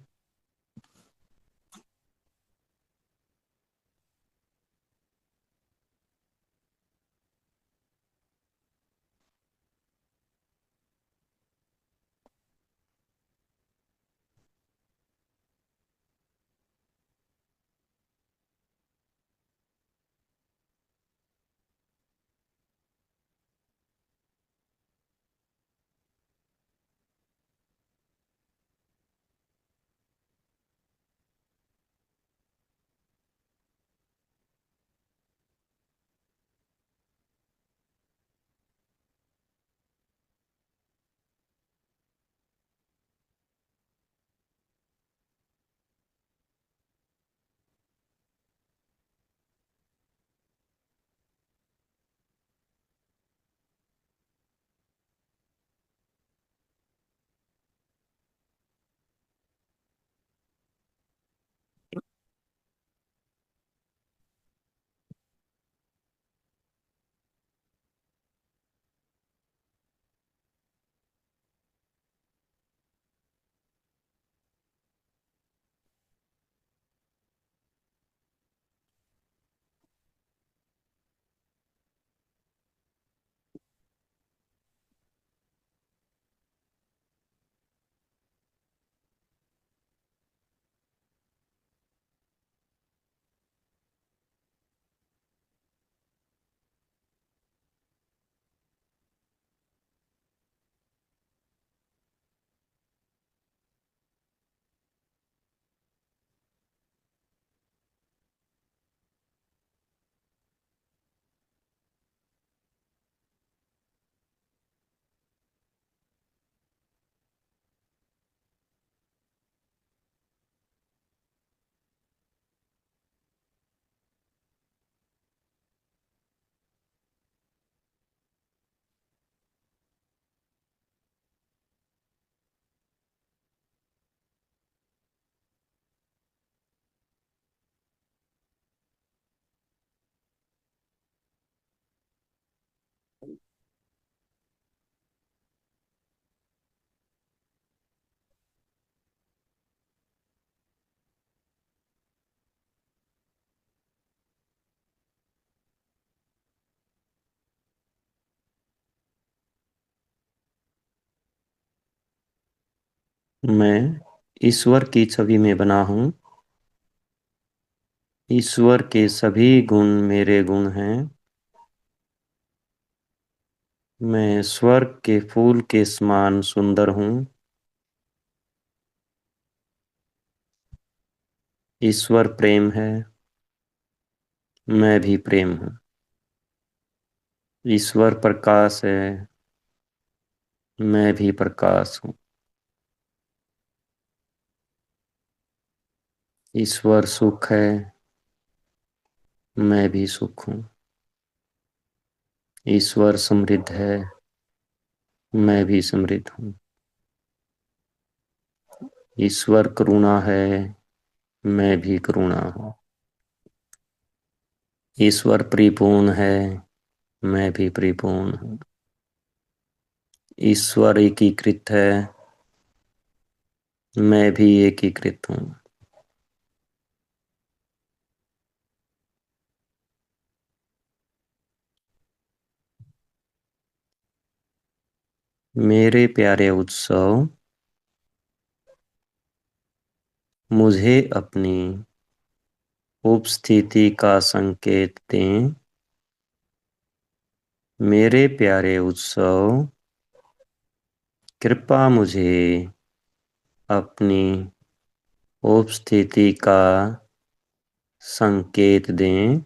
मैं ईश्वर की छवि में बना हूँ। ईश्वर के सभी गुण मेरे गुण हैं। मैं स्वर्ग के फूल के समान सुंदर हूँ। ईश्वर प्रेम है। मैं भी प्रेम हूँ। ईश्वर प्रकाश है। मैं भी प्रकाश हूँ। ईश्वर सुख है। मैं भी सुख हूँ। ईश्वर समृद्ध है, मैं भी समृद्ध हूँ। ईश्वर करुणा है, मैं भी करुणा हूँ। ईश्वर परिपूर्ण है, मैं भी परिपूर्ण हूँ। ईश्वर एकीकृत है, मैं भी एकीकृत हूँ। मेरे प्यारे उत्सव, मुझे अपनी उपस्थिति का संकेत दें। मेरे प्यारे उत्सव, कृपा मुझे अपनी उपस्थिति का संकेत दें।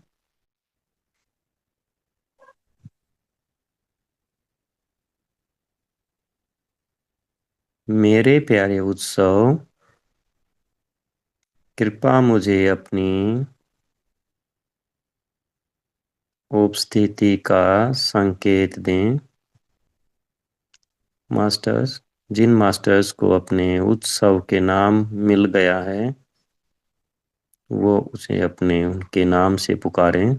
मेरे प्यारे उत्सव, कृपा मुझे अपनी उपस्थिति का संकेत दें। मास्टर्स, जिन मास्टर्स को अपने उत्सव के नाम मिल गया है, वो उसे अपने उनके नाम से पुकारें।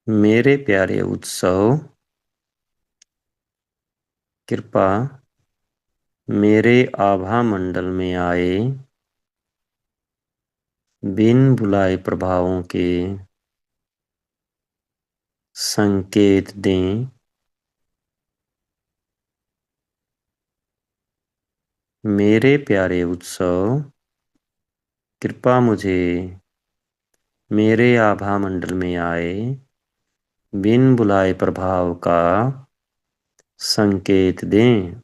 मेरे प्यारे उत्सव, कृपा मेरे आभा मंडल में आए बिन बुलाए प्रभावों के संकेत दें। मेरे प्यारे उत्सव, कृपा मुझे मेरे आभा मंडल में आए बिन बुलाए प्रभाव का संकेत दें।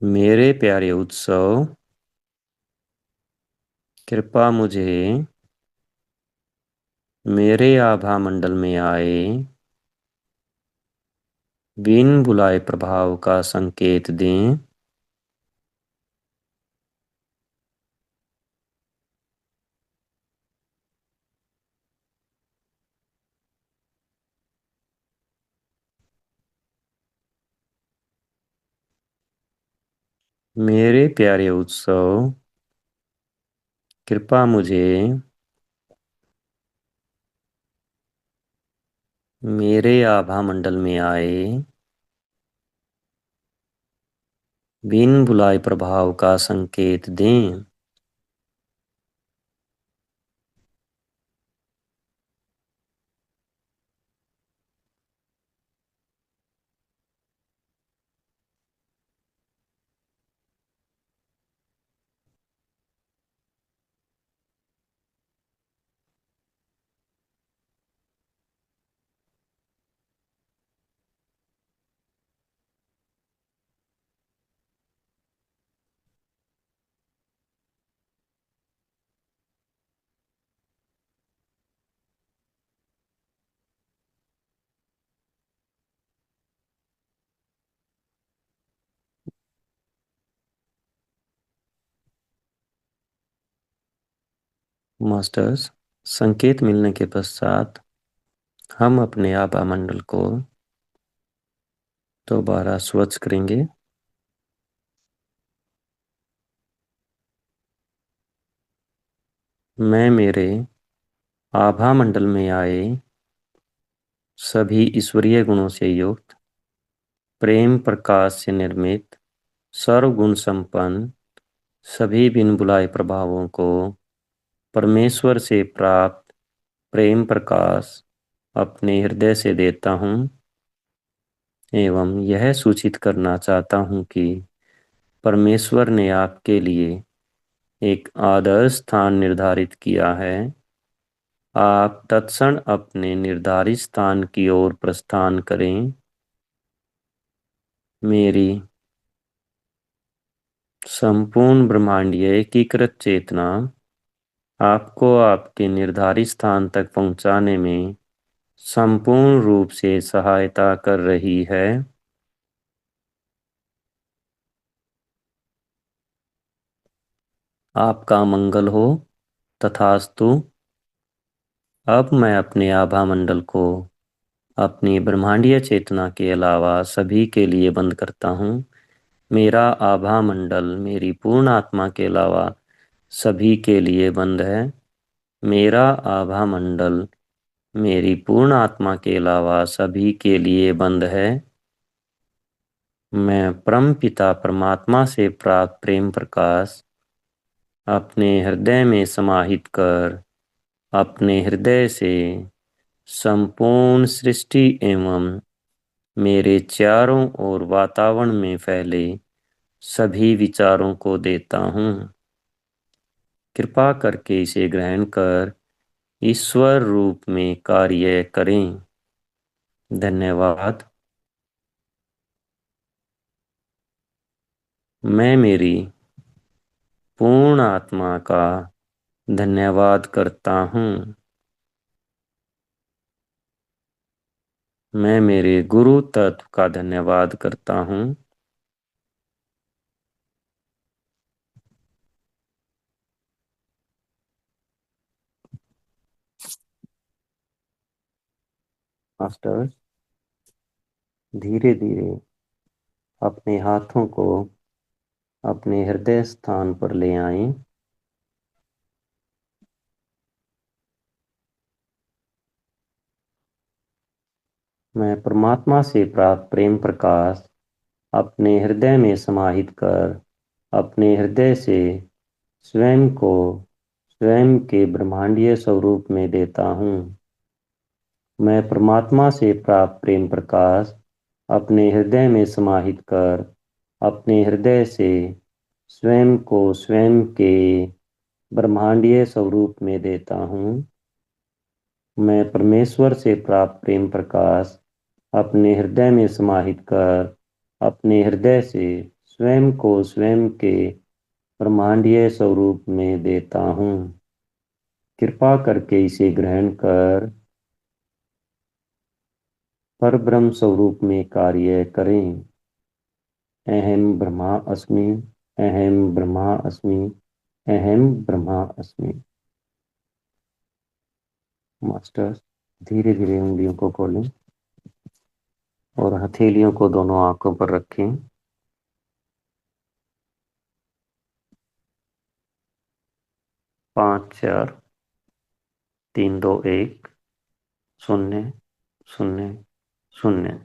मेरे प्यारे उत्सव, कृपा मुझे मेरे आभा मंडल में आए बिन बुलाए प्रभाव का संकेत दें। मेरे प्यारे उत्सव, कृपा मुझे मेरे आभा मंडल में आए बिन बुलाए प्रभाव का संकेत दें। मास्टर्स, संकेत मिलने के पश्चात हम अपने आभा मंडल को दोबारा स्वच्छ करेंगे। मैं मेरे आभा मंडल में आए सभी ईश्वरीय गुणों से युक्त, प्रेम प्रकाश से निर्मित, सर्वगुण संपन्न, सभी बिन बुलाए प्रभावों को परमेश्वर से प्राप्त प्रेम प्रकाश अपने हृदय से देता हूँ, एवं यह सूचित करना चाहता हूँ कि परमेश्वर ने आपके लिए एक आदर्श स्थान निर्धारित किया है। आप तत्क्षण अपने निर्धारित स्थान की ओर प्रस्थान करें। मेरी संपूर्ण ब्रह्मांडीय एकीकृत चेतना आपको आपके निर्धारित स्थान तक पहुंचाने में संपूर्ण रूप से सहायता कर रही है। आपका मंगल हो। तथास्तु। अब मैं अपने आभा मंडल को अपनी ब्रह्मांडीय चेतना के अलावा सभी के लिए बंद करता हूँ। मेरा आभा मंडल मेरी पूर्ण आत्मा के अलावा सभी के लिए बंद है। मेरा आभा मंडल मेरी पूर्ण आत्मा के अलावा सभी के लिए बंद है। मैं परम पिता परमात्मा से प्राप्त प्रेम प्रकाश अपने हृदय में समाहित कर अपने हृदय से संपूर्ण सृष्टि एवं मेरे चारों ओर वातावरण में फैले सभी विचारों को देता हूँ। कृपा करके इसे ग्रहण कर ईश्वर रूप में कार्य करें। धन्यवाद। मैं मेरी पूर्ण आत्मा का धन्यवाद करता हूँ। मैं मेरे गुरु तत्व का धन्यवाद करता हूँ। मास्टर्स, धीरे धीरे अपने हाथों को अपने हृदय स्थान पर ले आएं। मैं परमात्मा से प्राप्त प्रेम प्रकाश अपने हृदय में समाहित कर अपने हृदय से स्वयं को स्वयं के ब्रह्मांडीय स्वरूप में देता हूँ। मैं परमात्मा से प्राप्त प्रेम प्रकाश अपने हृदय में समाहित कर अपने हृदय से स्वयं को स्वयं के ब्रह्मांडीय स्वरूप में देता हूँ। मैं परमेश्वर से प्राप्त प्रेम प्रकाश अपने हृदय में समाहित कर अपने हृदय से स्वयं को स्वयं के ब्रह्मांडीय स्वरूप में देता हूँ। कृपा करके इसे ग्रहण कर परब्रह्म स्वरूप में कार्य करें। अहम ब्रह्मा अस्मि, अहम ब्रह्मा अस्मि, अहम ब्रह्मा अस्मि। मास्टर्स, धीरे धीरे उंगलियों को खोलें और हथेलियों को दोनों आंखों पर रखें। 5 4 3 2 1 0 0 0।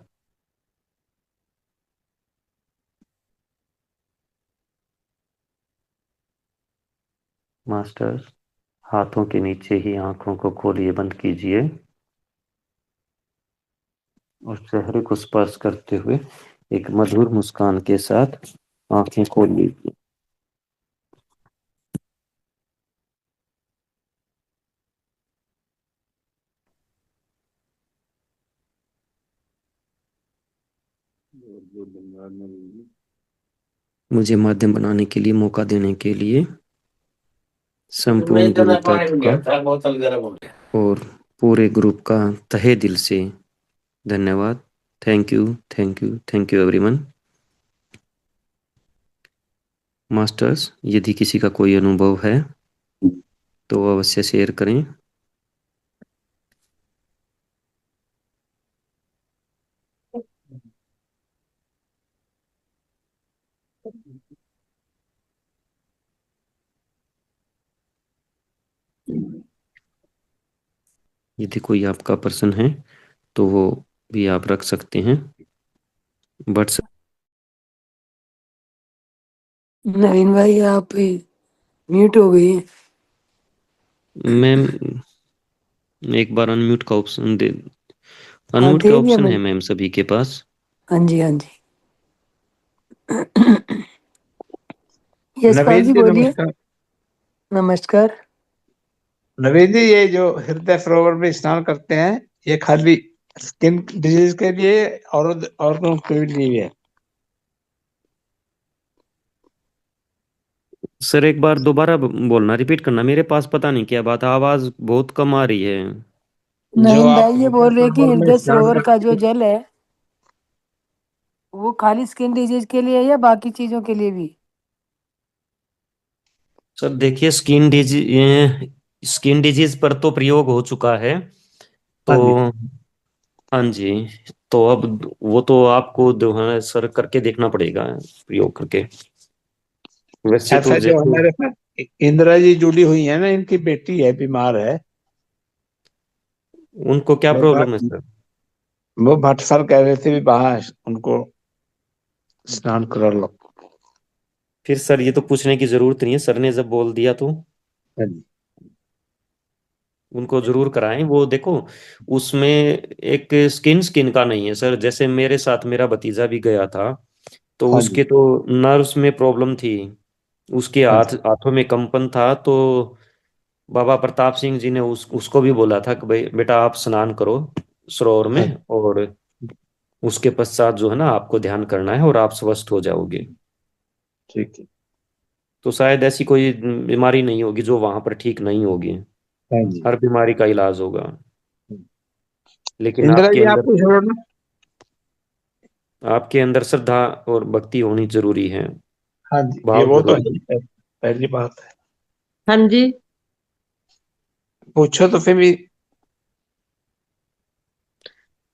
मास्टर्स, हाथों के नीचे ही आंखों को खोलिए, बंद कीजिए और चेहरे को स्पर्श करते हुए एक मधुर मुस्कान के साथ आंखें खोल लीजिए। मुझे माध्यम बनाने के लिए, मौका देने के लिए संपूर्ण गुरु तत्व का और पूरे ग्रुप का तहे दिल से धन्यवाद। Thank you, thank you, thank you everyone. Masters, यदि किसी का कोई अनुभव है तो अवश्य शेयर करें। यदि कोई आपका प्रश्न है तो वो भी आप रख सकते हैं। बट नवीन भाई आप म्यूट हो गई। मैम एक बार अनम्यूट का ऑप्शन दे, हाँ अनम्यूट का दे दिया ऑप्शन है मैंने। मैम सभी के पास। हाँ जी हाँ जी। यशपाल नवीन जी जी बोलिए। नमस्कार। नमस्कार। नवीन जी, ये जो हृदय सरोवर में स्नान करते हैं, ये खाली स्किन डिजीज के लिए और के लिए है? सर एक बार दोबारा बोलना, रिपीट करना, मेरे पास पता नहीं क्या बात है, आवाज बहुत कम आ रही है। जो नवीन आप भाई ये हृदय बोल रहे हैं कि सरोवर में हृदय स्नान सरोवर का करते जो हैं, जल है वो खाली स्किन डिजीज के लिए है या बाकी चीजों के लिए भी? सर देखिए, स्किन डिजीज पर तो प्रयोग हो चुका है, तो हाँ जी। हाँ जी, तो अब वो तो आपको जो है सर करके देखना पड़ेगा, प्रयोग करके। वैसे तो ऐसा जो जैसे हमारे साथ इंदिरा जी जुड़ी हुई है ना, इनकी बेटी है, बीमार है। उनको क्या वो प्रॉब्लम है भट सर? वो भट्ट सर कह रहे थे भी बाहर उनको स्नान करा लो। फिर सर ये तो पूछने की जरूरत नहीं है, सर ने जब बोल दिया तो हाँ जी। उनको जरूर कराएं। वो देखो, उसमें एक स्किन स्किन का नहीं है सर, जैसे मेरे साथ मेरा भतीजा भी गया था, तो हाँ जी। उसके तो नर्व्स में प्रॉब्लम थी, उसके हाँ जी। हाथों में कंपन था, तो बाबा प्रताप सिंह जी ने उसको भी बोला था कि भाई बेटा आप स्नान करो सरोवर हाँ में, जी। और उसके पश्चात जो है ना आपको ध्यान करना है और आप स्वस्थ हो जाओगे। ठीक है। तो शायद ऐसी कोई बीमारी नहीं होगी जो वहां पर ठीक नहीं होगी, हाँ जी। हर बीमारी का इलाज होगा। लेकिन इंदिरा जी आपको छोड़ो ना। आपके अंदर श्रद्धा और भक्ति होनी जरूरी है, हाँ जी, ये भाव वो तो जरूरी है है। ही, पहली बात है। हाँ जी। पूछो तो फिर भी।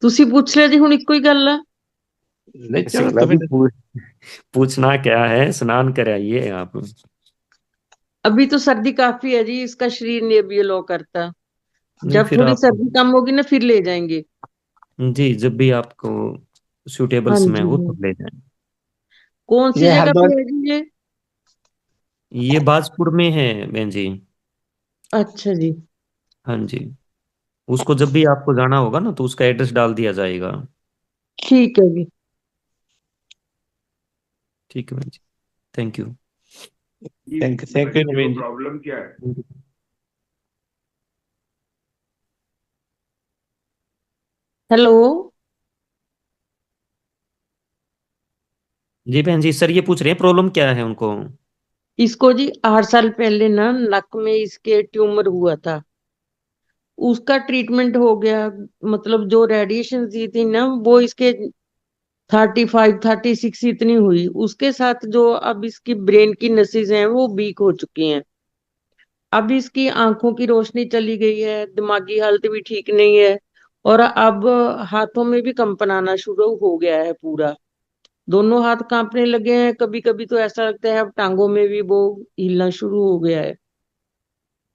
ਤੁਸੀਂ ਪੁੱਛ ਲਿਆ ਜੀ, ਹੁਣ ਇੱਕੋ ਹੀ ਗੱਲ ਆ। नहीं चलो शीला तो जी फिर। पूछना क्या है, स्नान कराइए आप। अभी तो सर्दी काफी है जी, इसका शरीर नहीं अभी अलो करता। नहीं जब फिर थोड़ी आप, सर्दी कम होगी ना फिर ले जाएंगे। जी जब भी आपको सूटेबल हाँ समय जी हो हाँ। तब ले जाएं। कौन सी ये जगह हरिद्वार। पे है जी ये? ये बाजपुर में है बहन जी। अच्छा जी। हाँ जी, उसको जब भी आपको जाना होगा ना तो उसका एड्रेस डाल दिया जाएगा। ठीक है जी। ठीक है बहन जी, thank you. Thank you Naveen ji. Problem क्या है? हेलो। जी बहन जी, सर ये पूछ रहे हैं प्रॉब्लम क्या है उनको। इसको जी 8 साल पहले ना नक में इसके ट्यूमर हुआ था। उसका ट्रीटमेंट हो गया। मतलब जो रेडिएशन दी थी ना वो इसके 35 36 इतनी हुई। उसके साथ जो अब इसकी ब्रेन की नसेज हैं वो वीक हो चुकी हैं। अब इसकी आंखों की रोशनी चली गई है, दिमागी हालत भी ठीक नहीं है। और अब हाथों में भी कंपन आना शुरू हो गया है पूरा। दोनों हाथ कांपने लगे हैं, कभी कभी तो ऐसा लगता है अब टांगों में भी वो हिलना शुरू हो गया है।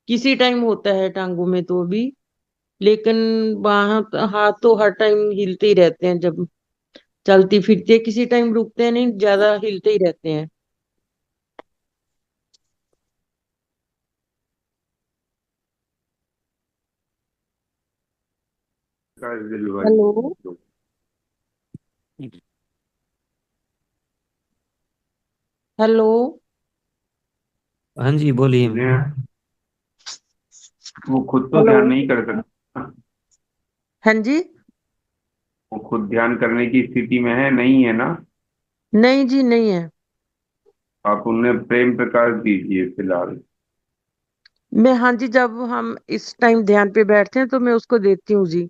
किसी टाइम होता है टांगों में तो भी, लेकिन वहां हाथ तो हर टाइम हिलते ही रहते हैं। जब चलती फिरती है किसी टाइम रुकते हैं नहीं, ज्यादा हिलते ही रहते हैं। का डिलीवरी। हेलो। हेलो। हाँ जी बोलिए। वो खुद तो हेलो। ध्यान नहीं कर सकता। हाँ जी। वो खुद ध्यान करने की स्थिति में है नहीं है ना? नहीं जी नहीं है। आप उन्हें प्रेम प्रकाश दीजिए फिलहाल। मैं हाँ जी, जब हम इस टाइम ध्यान पे बैठते हैं तो मैं उसको देती हूँ जी।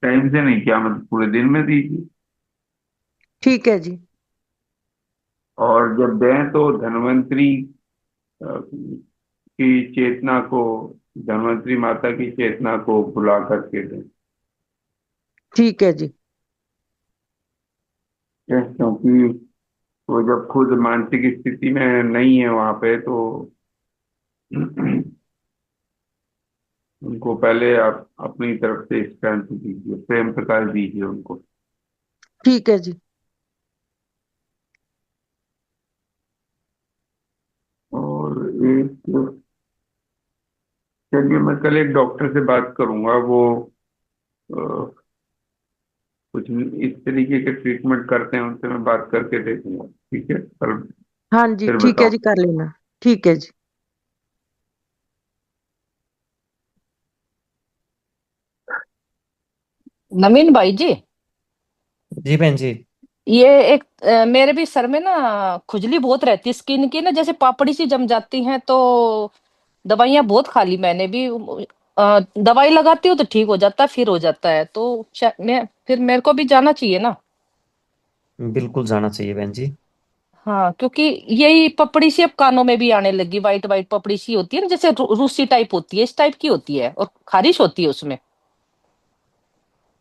टाइम से नहीं, क्या मतलब पूरे दिन में दीजिए। ठीक है जी। और जब दें तो धन्वंतरी की चेतना को, धन्वंतरी माता की चेतना को बुला करके दें। ठीक है जी। क्योंकि वो जब खुद मानसिक स्थिति में नहीं है वहां पे, तो उनको पहले आप अपनी तरफ से स्ट्रेंथ दीजिए, प्रेम प्रकाश दीजिए उनको। ठीक है जी। और एक, चलिए मैं कल एक डॉक्टर से बात करूंगा, वो अ, कुछ इस तरीके के ट्रीटमेंट करते हैं, उनसे मैं बात करके देखूंगा, ठीक है, कल हाँ जी फिर ठीक है बताऊँ। जी, कर लेना। ठीक है जी। नवीन भाई जी, जी बहन जी। ये एक मेरे भी सर में ना खुजली बहुत रहती है स्किन की ना, जैसे पापड़ी सी जम जाती हैं। तो दवाइयां बहुत खा ली मैंने भी। दवाई लगाती हूँ तो ठीक हो जाता है, फिर हो जाता है। तो मैं फिर मेरे को भी जाना चाहिए ना। बिल्कुल जाना चाहिए बहन जी। हाँ, क्योंकि यही पपड़ी सी अब कानों में भी आने लगी। वाइट वाइट पपड़ी सी होती है ना, जैसे रूसी टाइप होती है, इस टाइप की होती है और खारिश होती है उसमें।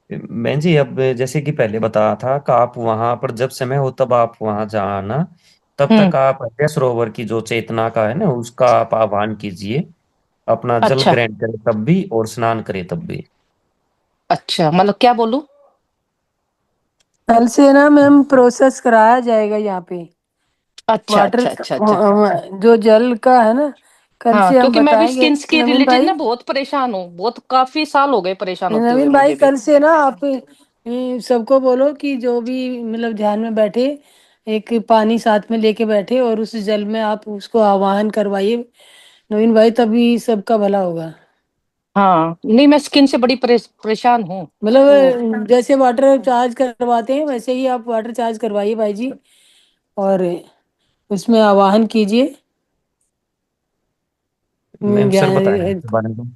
बहन जी, अब जैसे कि पहले बताया था कि आप वहां पर जब समय हो तब आप वहां जाना, तब हम्म। तक आप अजय सरोवर की जो चेतना का है ना, उसका आप आह्वान कीजिए। अपना जल अच्छा। ग्रहण करें तब भी और स्नान करें तब भी। अच्छा, मतलब क्या बोलूं? कल से ना मैम प्रोसेस कराया जाएगा यहाँ पे। अच्छा वाटर अच्छा अच्छा अच्छा। जो जल का है ना, कल हाँ, से हम क्योंकि मैं भी बताएंगे। स्किन के नवीन रिलेटेड भाई, ना बहुत परेशान हूँ, बहुत काफी साल हो गए परेशान होते हुए नवीन भाई मुझे भी। कल से ना आप सबको बोलो कि जो भी मतलब ध्यान में बैठे, एक पानी साथ में लेके बैठे और उस जल में आप उसको आवाहन करवाइए नवीन भाई, तभी सबका भला होगा। हाँ, नहीं मैं स्किन से बड़ी परेशान हूँ। तो मतलब जैसे वाटर चार्ज करवाते हैं वैसे ही आप वाटर चार्ज करवाइए भाई जी, और उसमें आवाहन कीजिए। मैम सर बताएंगे ज्ञान। इसके बारे में।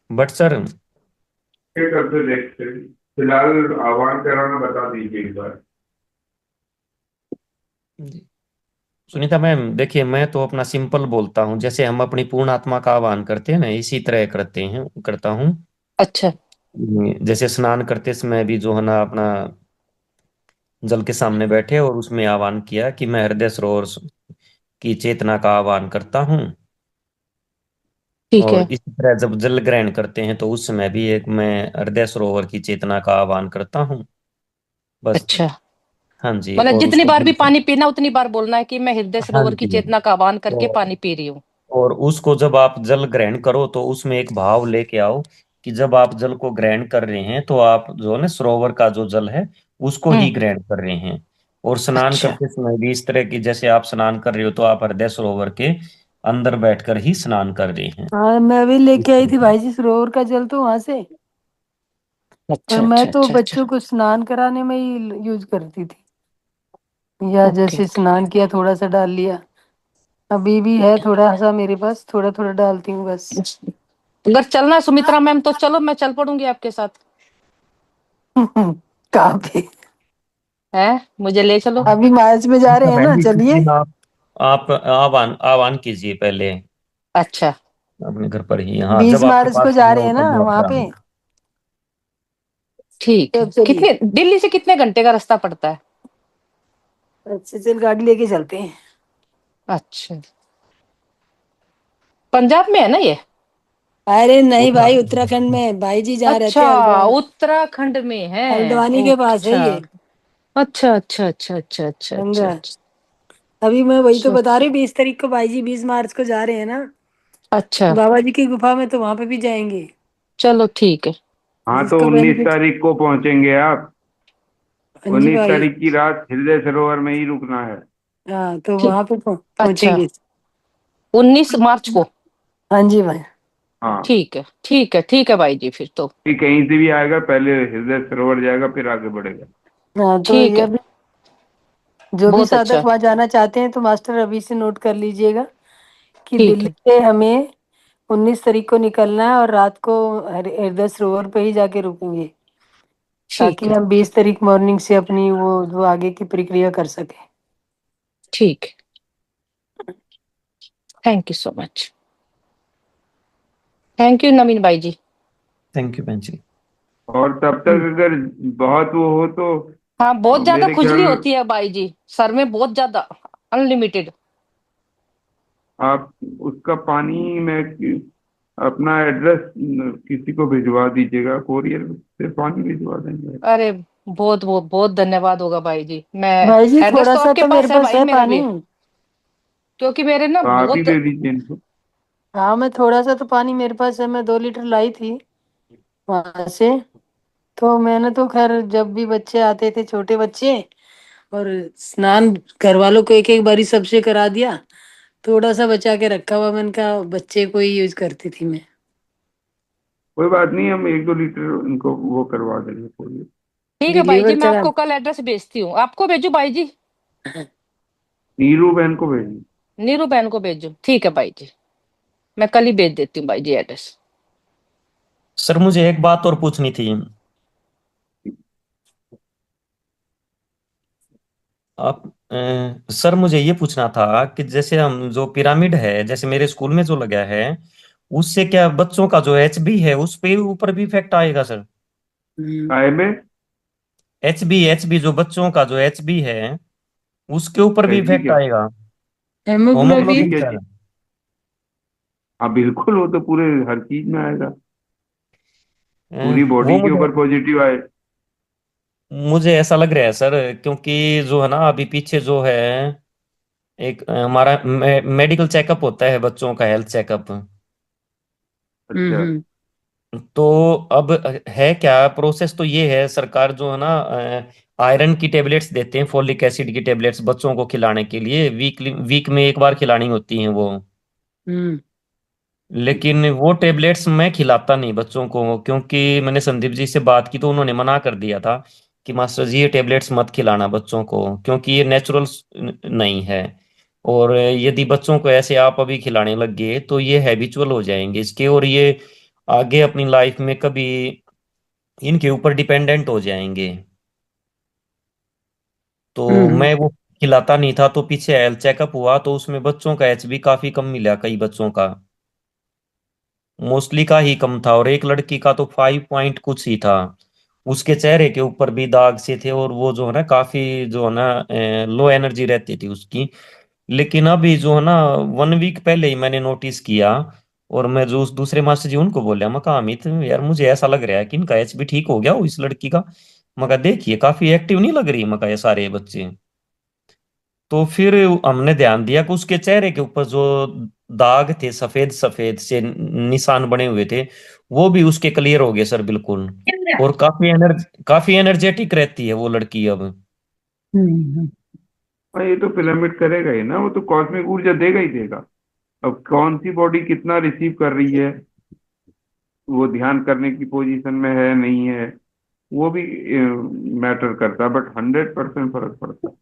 बट सर, क्या करते देखते हैं। फिलहाल आह्वान कराना बता दीजिए एक बार। सुनीता मैम देखिए, मैं तो अपना सिंपल बोलता हूँ, जैसे हम अपनी पूर्ण आत्मा का आह्वान करते हैं ना, इसी तरह करता हूँ। अच्छा। जैसे स्नान करते समय भी जो है ना, अपना जल के सामने बैठे और उसमें आह्वान किया कि मैं हृदय सरोवर की चेतना का आह्वान करता हूँ। ठीक है। और इसी तरह जब जल ग्रहण करते हैं तो उस समय भी एक मैं हृदय सरोवर की चेतना का आह्वान करता हूँ, बस। अच्छा, हाँ जी, मतलब और जितनी उसको बार भी पानी पीना उतनी बार बोलना है कि मैं हृदय हाँ सरोवर की जी। चेतना का आह्वान करके और पानी पी रही हूँ। और उसको जब आप जल ग्रहण करो तो उसमें एक भाव लेके आओ कि जब आप जल को ग्रहण कर रहे हैं तो आप जो है ना, सरोवर का जो जल है उसको ही हम्म। ग्रहण कर रहे हैं। और स्नान अच्छा। करते समय भी इस तरह की, जैसे आप स्नान कर रहे हो तो आप हृदय सरोवर के अंदर बैठकर ही स्नान कर रहे हैं, हाँ, मैं भी इस लेके आई तरह थी से। भाई जी सरोवर का जल तो वहां से, और अच्छा मैं अच्छा तो अच्छा अच्छा। बच्चों को स्नान कराने में ही यूज करती थी, या ओके जैसे ओके। स्नान किया थोड़ा सा डाल लिया। अभी भी है थोड़ा सा मेरे पास, थोड़ा थोड़ा डालती हूँ बस। अगर चलना है सुमित्रा मैम तो चलो, मैं चल पड़ूंगी आपके साथ। कहाँ पे? है, मुझे ले चलो। अभी मार्च में जा रहे हाँ हैं बहन ना, जी, किस चलिए। दिन आप आह्वान आह्वान कीजिए पहले अच्छा। अपने घर पर ही। हाँ, जब 20 आपके मार्च पास को जा समय रहे हो हैं ना तब आप वहां पे, जाना। ठीक है, तब चलिए। कितने दिल्ली से कितने घंटे का रास्ता पड़ता है? अच्छा चल, गाड़ी लेके चलते हैं। अच्छा, पंजाब में है ना ये? अरे नहीं भाई, उत्तराखंड में। उत्तराखंड में भाई जी जहाँ रहते अच्छा, हैं, हल्द्वानी। उत्तराखंड में है। हल्द्वानी के पास है अच्छा ये। अच्छा अच्छा अच्छा अच्छा अच्छा अच्छा समझा? अच्छा। अभी मैं वही तो अच्छा बता रही हूँ, 20 तारीख को भाई जी, 20 मार्च को जा रहे हैं ना अच्छा, बाबा जी की गुफा में, तो वहां पे भी जाएंगे। चलो ठीक है। हाँ, तो जिसका 19 बेनिफिट। तारीख को पहुंचेंगे आप। हाँ जी 19 भाई। तारीख की रात हृदय सरोवर में ही रुकना है। हाँ, तो ठीक। वहां पे अच्छा, पहुंचेंगे। 19 मार्च को। हाँ जी भाई। हाँ, ठीक है ठीक है ठीक है भाई जी, फिर तो। कि कहीं से भी आएगा पहले हृदय सरोवर जाएगा फिर आगे बढ़ेगा। हाँ, तो ठीक ये है, अभी जो भी बहुत साधक अच्छा। वहां जाना चाहते हैं तो मास्टर अभी से नोट कर लीजिएगा कि ठीक दिल्ली है से हमें 19 तारीख को निकलना है, और रात को हृदय सरोवर पे ही जाके रुकेंगे, ताकि ठीक है हम 20 तारीख मॉर्निंग से अपनी वो जो आगे की प्रक्रिया कर सके। ठीक है। Thank you so much. Thank you Naveen भाई जी। थैंक यू बहन जी। और तब तक अगर बहुत वो हो तो हाँ, बहुत ज्यादा मेरे ख्याल खुजली होती है भाई जी, सर में बहुत ज्यादा, अनलिमिटेड। आप उसका पानी में अपना एड्रेस किसी को भिजवा दीजिएगा, कोरियर से पानी भिजवा देंगे। अरे बहुत बहुत बहुत धन्यवाद होगा भाई जी। मैं भाई जी एड्रेस थोड़ा तो सा आपके तो मेरे पास है पास भाई, है मेरा पानी। भी, क्योंकि मेरे ना तो आप ही बहुत। दे दीजिए इनको। हाँ मैं थोड़ा सा तो पानी मेरे पास है, मैं 2 लीटर लाई थी वहां से। तो मैंने तो खैर जब भी बच्चे आते थे छोटे बच्चे, और स्नान घर वालों को एक एक बारी सबसे करा दिया, थोड़ा सा बचा के रखा हुआ, मैंने कहा बच्चे को ही यूज करती थी मैं। कोई बात नहीं, हम 1-2 लीटर इनको वो करवा देंगे कोरियर। ठीक है भाई जी, डिलीवर मैं करा। आपको कल एड्रेस भेजती हूँ। आपको भेजू भाई जी? नीरू बहन को भेजिए। नीरू बहन को भेजू, ठीक है भाई जी। मैं कल ही भेज देती हूँ भाई जी एड्रेस। सर मुझे एक बात और पूछनी थी। आप सर मुझे ये पूछना था कि जैसे हम जो पिरामिड है जैसे मेरे स्कूल में जो लगा है, उससे क्या बच्चों का जो एचबी है उस पे ऊपर भी इफेक्ट आएगा सर? हम्म। आए में एचबी जो बच्चों का जो एचबी है उसके ऊपर भी एचबी इफेक्ट क्या? आएगा? HB haemoglobin haemoglobin. क्या सर। चीज? हाँ बिल्कुल, वो तो पूरे हर चीज में आएगा, पूरी वो बॉडी के मुझे ऊपर पॉजिटिव आए। मुझे ऐसा लग रहा है सर, क्योंकि जो है ना अभी पीछे जो है एक हमारा मेडिकल चेकअप होता है बच्चों का, हेल्थ चेकअप। अच्छा। हम्म। तो अब है क्या प्रोसेस, तो ये है सरकार जो है ना आयरन की टेबलेट्स देते हैं, फोलिक एसिड की टेबलेट्स बच्चों को खिलाने के लिए, वीक में एक बार खिलानी होती हैं वो। हम्म। लेकिन वो टेबलेट्स मैं खिलाता नहीं बच्चों को, क्योंकि मैंने संदीप जी से बात की तो उन्होंने मना कर दिया था कि मास्टर जी ये टेबलेट्स मत खिलाना बच्चों को, क्योंकि ये नेचुरल नहीं है। और यदि बच्चों को ऐसे आप अभी खिलाने लग गए तो ये हैबिचुअल हो जाएंगे इसके, और ये आगे अपनी लाइफ में कभी इनके ऊपर डिपेंडेंट हो जाएंगे। तो हम्म। मैं वो खिलाता नहीं था, तो पीछे हेल्थ चेकअप हुआ तो उसमें बच्चों का एचबी काफी कम मिला, कई बच्चों का, मोस्टली का ही कम था, और एक लड़की का तो 5 पॉइंट कुछ ही था। उसके चेहरे के ऊपर भी दाग से थे, और वो जो है ना काफी जो है ना लो एनर्जी रहती थी उसकी। लेकिन अभी जो है ना 1 वीक पहले ही मैंने नोटिस किया, और मैं जो उस दूसरे मास्टर जी उनको बोला, मैं कहा अमित यार मुझे ऐसा लग रहा है कि इनका एचबी ठीक हो गया हो इस लड़की का। मैं कहा देखिए काफी एक्टिव नहीं लग रही, मैं कहा ये सारे बच्चे। तो फिर हमने ध्यान दिया कि उसके चेहरे के ऊपर जो दाग थे सफेद सफेद से निशान बने हुए थे, वो भी उसके क्लियर हो गए सर बिल्कुल। और काफी एनर्जेटिक रहती है वो लड़की अब। हम्म। हाँ, ये तो पिरामिड करेगा ही ना, वो तो कॉस्मिक ऊर्जा देगा ही देगा। अब कौन सी बॉडी कितना रिसीव कर रही है, वो ध्यान करने की पोजीशन में है नहीं है, वो भी मैटर करता है, बट 100% फर्क पड़ता है।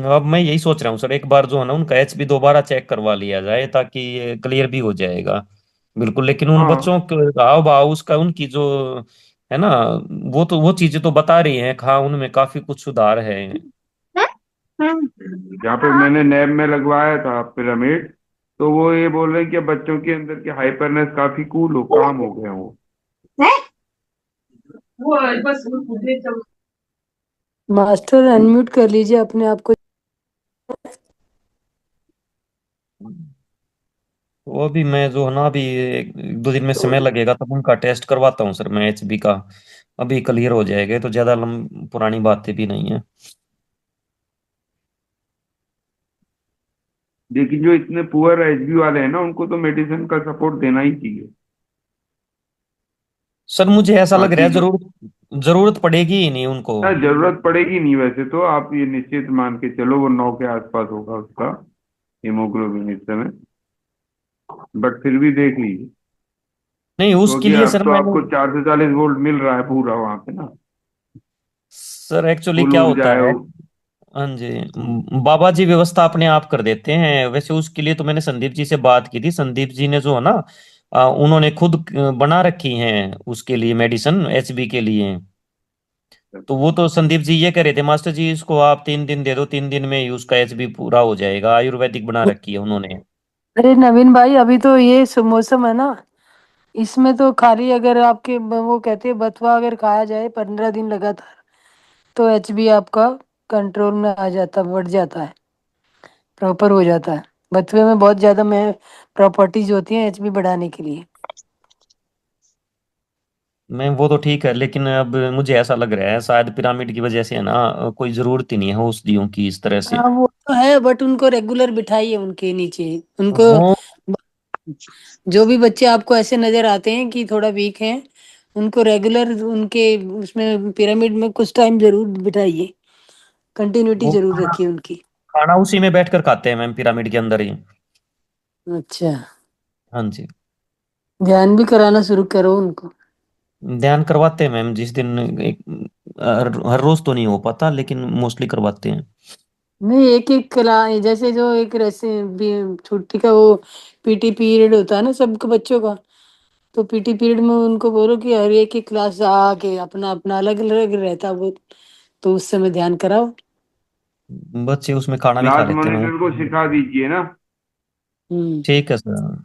अब मैं यही सोच रहा हूँ सर, एक बार जो है ना उनका एचबी दोबारा चेक करवा लिया जाए ताकि ये क्लियर भी हो जाएगा बिल्कुल। लेकिन उन हाँ। बच्चों के हाव भाव उसका उनकी जो है ना, वो चीजें तो बता रही हैं, हाँ उनमें काफी कुछ सुधार है। जहाँ पे मैंने नैब में लगवाया था पिरामिड, तो वो ये बोल रहे हैं कि बच्चों के अंदर की हाइपरनेस काफी कूल हो, काम हो गए हैं वो। मास्टर अनम्यूट कर लीजिए अपने आप को। वो अभी मैं जो है ना अभी 1-2 दिन में समय लगेगा तब उनका टेस्ट करवाता हूँ सर मैं एचबी का। अभी क्लियर हो जाएगा, ये तो ज्यादा पुरानी बातें भी नहीं है। लेकिन जो इतने पुअर एचबी वाले हैं ना, उनको तो मेडिसिन का सपोर्ट देना ही चाहिए। सर मुझे ऐसा लग रहा बाकी है जो जरूरत जरूरत पड़ेगी ही नहीं उनको। ना, जरूरत पड़ेगी नहीं, वैसे तो आप ये निश्चित मान के चलो वो 9 के आसपास होगा उसका हीमोग्लोबिन इस समय, बट फिर भी देख लीजिए, नहीं उसके क्योंकि लिए अब सर तो मैंने, आपको 4 से 40 वोल्ट मिल रहा है पूरा वहां पे ना, सर एक्चुअली फुल क्या ऊर्जा होता है है, वो। हाँ जी, बाबा जी व्यवस्था अपने आप कर देते हैं। वैसे उसके लिए तो मैंने संदीप जी से बात की थी, संदीप जी ने जो है ना उन्होंने खुद बना रखी हैं उसके लिए मेडिसिन एचबी के लिए। तो वो तो संदीप जी ये कह रहे थे मास्टर जी इसको आप 3 दिन दे दो, 3 दिन में ही उसका एचबी पूरा हो जाएगा, आयुर्वेदिक बना रखी है उन्होंने। अरे नवीन भाई अभी तो ये मौसम है ना, इसमें तो खाली अगर आपके वो कहते हैं बथुआ अगर खाया जाए 15 दिन लगातार, तो एचबी आपका कंट्रोल में आ जाता, बढ़ जाता है, प्रॉपर हो जाता है। बथुए में बहुत ज्यादा में प्रॉपर्टीज होती हैं एचबी बढ़ाने के लिए। मैम वो तो ठीक है, लेकिन अब मुझे ऐसा लग रहा है शायद पिरामिड की वजह से है ना, कोई जरूरत ही नहीं है औषधियों की इस तरह से। हाँ वो तो है, बट उनको रेगुलर बिठाइए उनके नीचे। उनको वो जो भी बच्चे आपको ऐसे नजर आते हैं कि थोड़ा वीक हैं, उनको रेगुलर उनके उसमें पिरामिड में कुछ टाइम जरूर बिठाइए, कंटिन्यूटी वो जरूर खाना रखिए उनकी। खाना उसी में बैठकर खाते हैं मैम, पिरामिड के अंदर ही। अच्छा, हाँ जी। ध्यान भी कराना शुरू करो उनको। ध्यान करवाते हैं मैम, जिस दिन हर रोज तो नहीं हो पाता, लेकिन मोस्टली करवाते हैं। नहीं, एक एक क्लास जैसे जो एक रैसे भी छुट्टी का वो पीटी पीरियड होता है ना सबके बच्चों का, तो पीटी पीरियड में उनको बोलो कि हर एक ही क्लास आके अपना अपना अलग अलग रहता है वो, तो उस समय ध्यान कराओ। बच्चे उसमें खाना भी खा क्लास लेते हैं मॉनिटर को मैम। सिखा दीजिए ना। हम्म। ठीक है सर।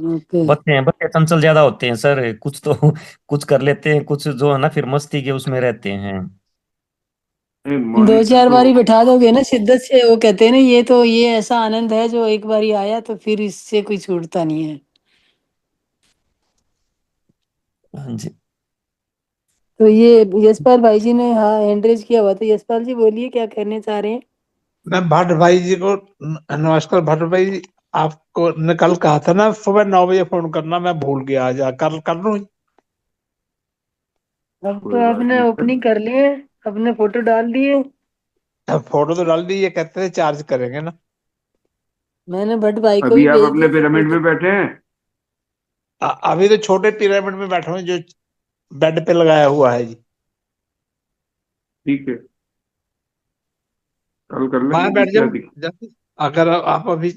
ओके। बच्चे हैं, बच्चे चंचल ज्यादा होते हैं सर, कुछ तो कुछ कर लेते हैं, कुछ जो है ना फिर मस्ती के उसमें रहते हैं। दो मॉनिटर चार को बारी बैठा दोगे ना शिद्दत से, वो कहते हैं ना ये तो ये ऐसा आनंद है जो एक बारी आया तो फिर इससे कोई छूटता नहीं है। हाँ जी। तो ये यशपाल भाई जी ने हाँ हैंड रेज किया हुआ, तो यशपाल जी बोलिए क्या कहने चाह रहे हैं। मैं भट्ट भाई जी को नमस्कार भट्ट भाई जी, आपको ने कल कहा था ना सुबह 9 बजे फोन करना, मैं भूल गया आज कल कर लूं। अब तो कोई बात आपने नहीं सर। ओपनिंग कर लिए, अपने फोटो डाल दिए। फोटो तो डाल दी, ये कहते थे चार्ज करेंगे ना। मैंने भट्ट भाई को अभी भी आप भेज अपने दिया फोटो पिरामिड तो। में बैठे हैं? अभी तो छोटे पिरामिड में बैठा हूँ जो बेड पे लगाया हुआ है जी। ठीक है, कल कर बाहर लेंगे, बैठ क्या जाऊं दिक्कत। जल्दी? अगर आप अभी,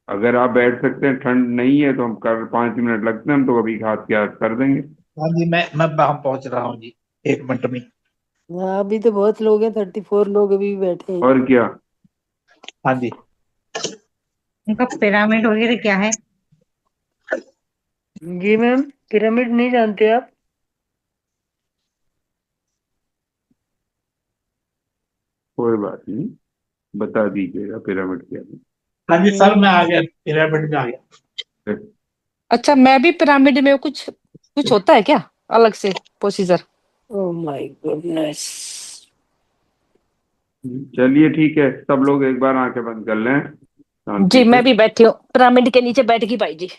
अगर आप बैठ सकते हैं, ठंड नहीं है तो हम कर 5 मिनट लगते हैं, हम तो कभी हाथ के हाथ कर देंगे। हाँ जी मैं वहां पहुंच रहा हूँ जी, 1 मिनट में। हाँ अभी तो बहुत लोग हैं, 34 लोग अभी भी बैठे हैं। और क्या। हाँ जी। उनका पिरामिड वगैरह क्या है? जी मैम, पिरामिड नहीं जानते आप? कोई बात नहीं, बता दीजिएगा पिरामिड क्या हाँ जी सर, मैं आ गया, पिरामिड में आ गया। है। अच्छा, मैं भी पिरामिड में कुछ कुछ होता है क्या अलग से प्रोसीजर? Oh my goodness. चलिए ठीक है, सब लोग एक बार आंखें बंद कर लें शांति जी, से। मैं भी बैठी हूँ पिरामिड के नीचे बैठ गई भाई जी।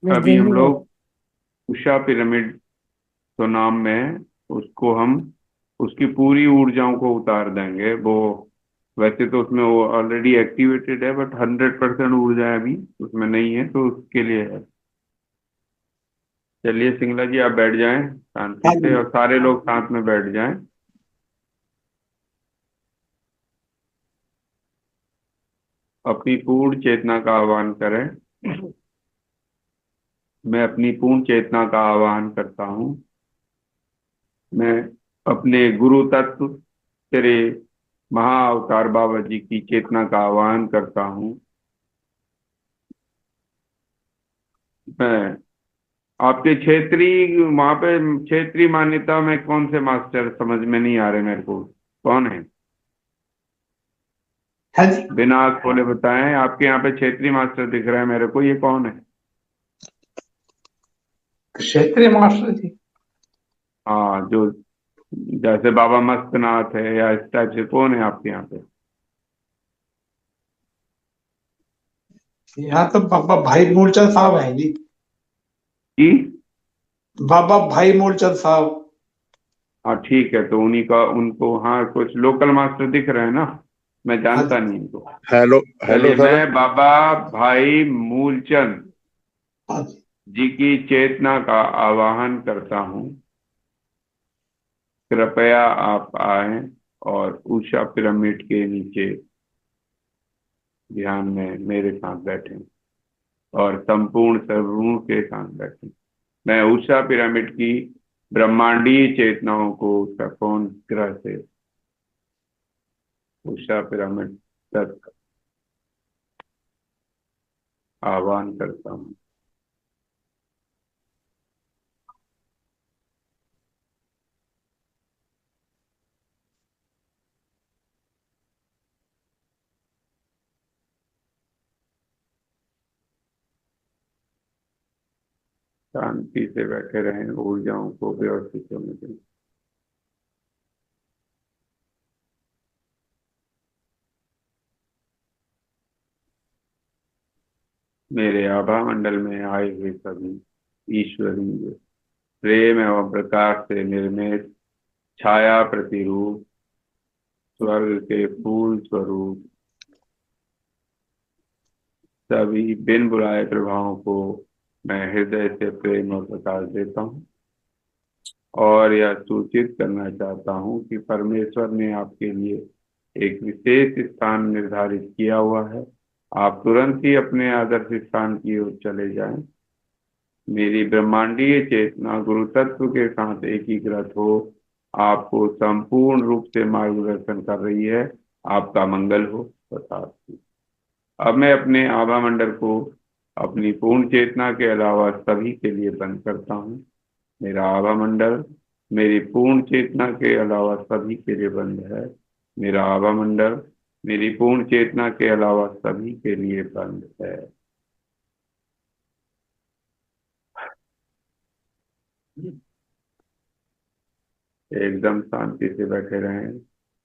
मैं अभी हम धन्यवाद। लोग उषा पिरामिड तो नाम में है, उसको हम उसकी पूरी ऊर्जाओं को उतार देंगे। वो वैसे तो उसमें वो ऑलरेडी एक्टिवेटेड है, बट 100% ऊर्जा अभी उसमें नहीं है, तो उसके लिए है। चलिए सिंगला जी, आप बैठ जाएं शांति हाँ से, जी। और सारे लोग साथ में बैठ जाएं। अपनी पूर्ण चेतना का आह्वान करें। मैं अपनी पूर्ण चेतना का आह्वान करता हूँ। मैं अपने गुरु तत्व तेरे महाअवतार बाबा जी की चेतना का आह्वान करता हूँ। मैं आपके क्षेत्रीय वहां पे क्षेत्रीय मान्यता में कौन से मास्टर समझ में नहीं आ रहे मेरे को, कौन है? हाँ जी। बिना आँख खोले बताएं, आपके यहाँ पे क्षेत्रीय मास्टर दिख रहा है मेरे को, ये कौन है? क्षेत्रीय मास्टर जी, हाँ, जो जैसे बाबा मस्तनाथ है या इस टाइप से, कौन है आपके यहाँ पे? यहाँ तो बाबा भाई मूलचंद साहब हैं जी। जी। बाबा भाई मूलचंद साहब। हाँ ठीक है, तो उन्हीं का उनको, हाँ कुछ लोकल मास्टर दिख रहे हैं ना, मैं हाँ जानता जी। नहीं इनको। हेलो हेलो चलिए, सर। मैं बाबा भाई मूलचंद हाँ जी। जी की चेतना का आवाहन करता हूँ। कृपया आप आए और उषा पिरामिड के नीचे ध्यान में मेरे साथ बैठें, और संपूर्ण समूह के साथ बैठें। मैं उषा पिरामिड की ब्रह्मांडीय चेतनाओं को सकोन ग्रह से उषा पिरामिड तक आह्वान करता हूँ। शांति से बैठे रहें, ऊर्जाओं को व्यवस्थित होने दें। मेरे आभा मंडल में आए हुए सभी ईश्वरीय प्रेम एवं प्रकाश से निर्मित छाया प्रतिरूप स्वर्ग के फूल स्वरूप सभी बिन बुलाए प्रभावों को मैं हृदय से प्रेम और प्रकाश देता हूँ और यह सूचित करना चाहता हूँ कि परमेश्वर ने आपके लिए एक विशेष स्थान निर्धारित किया हुआ है। आप तुरंत ही अपने आदर्श स्थान की ओर चले जाएं। मेरी ब्रह्मांडीय चेतना गुरु तत्व के साथ एकीकृत हो आपको संपूर्ण रूप से मार्गदर्शन कर रही है। आपका मंगल हो। तथास्तु। अब मैं अपने आभा मंडल को अपनी पूर्ण चेतना के अलावा सभी के लिए बंद करता हूँ। मेरा आभा मंडल मेरी पूर्ण चेतना के अलावा सभी के लिए बंद है। मेरा आभा मंडल मेरी पूर्ण चेतना के अलावा सभी के लिए बंद है। एकदम शांति से बैठे रहें।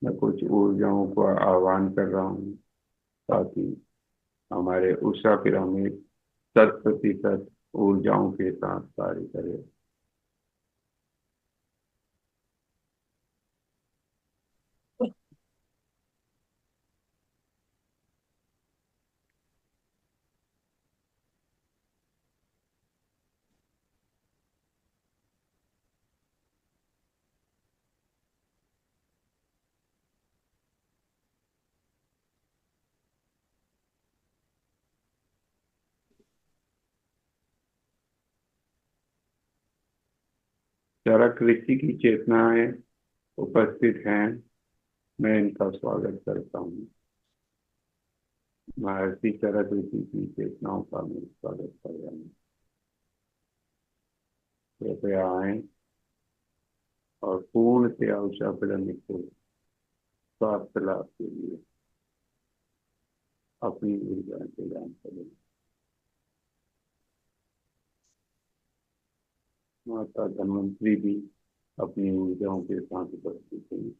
मैं कुछ ऊर्जाओं को आह्वान कर रहा हूँ ताकि हमारे उषा पिरामिड 100% ऊर्जाओं के साथ कार्य करे। चरक ऋषि की चेतनाएं उपस्थित हैं। मैं इनका स्वागत करता हूँ। महर्षि चरक ऋषि की चेतनाओं का मैं स्वागत कर रहा हूँ। कृपया आए और पूर्ण से उषा पिरामिड को स्वास्थ्य लाभ के लिए अपनी ऊर्जा प्रदान करें। माता धन्वंतरी भी अपनी ऊर्जाओं के साथ उपस्थित हैं।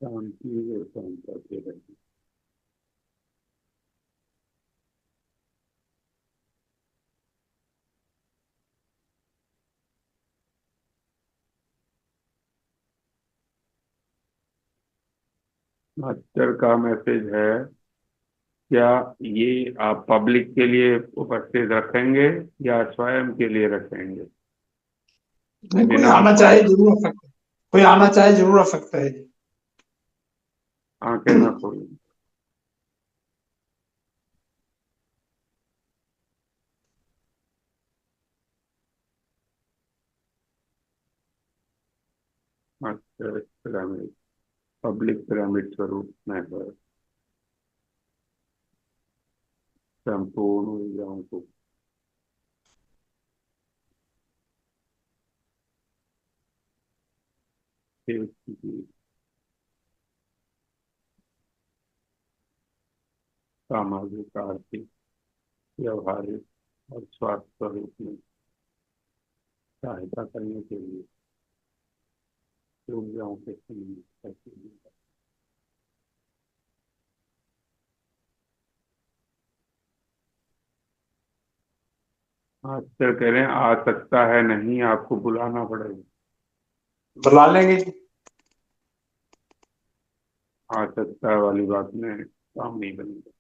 शांति और शांता से रहें। मास्टर का मैसेज है, क्या ये आप पब्लिक के लिए उपस्थित रखेंगे या स्वयं के लिए रखेंगे? नहीं, कोई बिना आना चाहे जरूर आ सकता है। कोई आना चाहे जरूर आ सकता है। आंखें ना खोलें। मास्टर पिरामिड पब्लिक पिरामिड स्वरूप में है। संपूर्ण ऊर्जाओं को तेज कीजिए। सामाजिक, आर्थिक, व्यवहारिक और स्वास्थ्य स्वरूप में सहायता करने के लिए ऊर्जाओं के संबंध करते हैं। मास्टर कह रहे हैं आ सकता है, नहीं आपको बुलाना पड़ेगा। बुला लेंगे। आ सकता है वाली बात में काम नहीं बनेगा।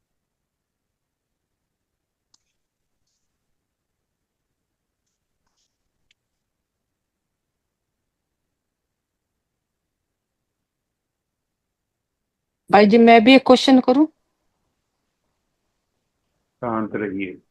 भाई जी मैं भी एक क्वेश्चन करूं? शांत रहिए।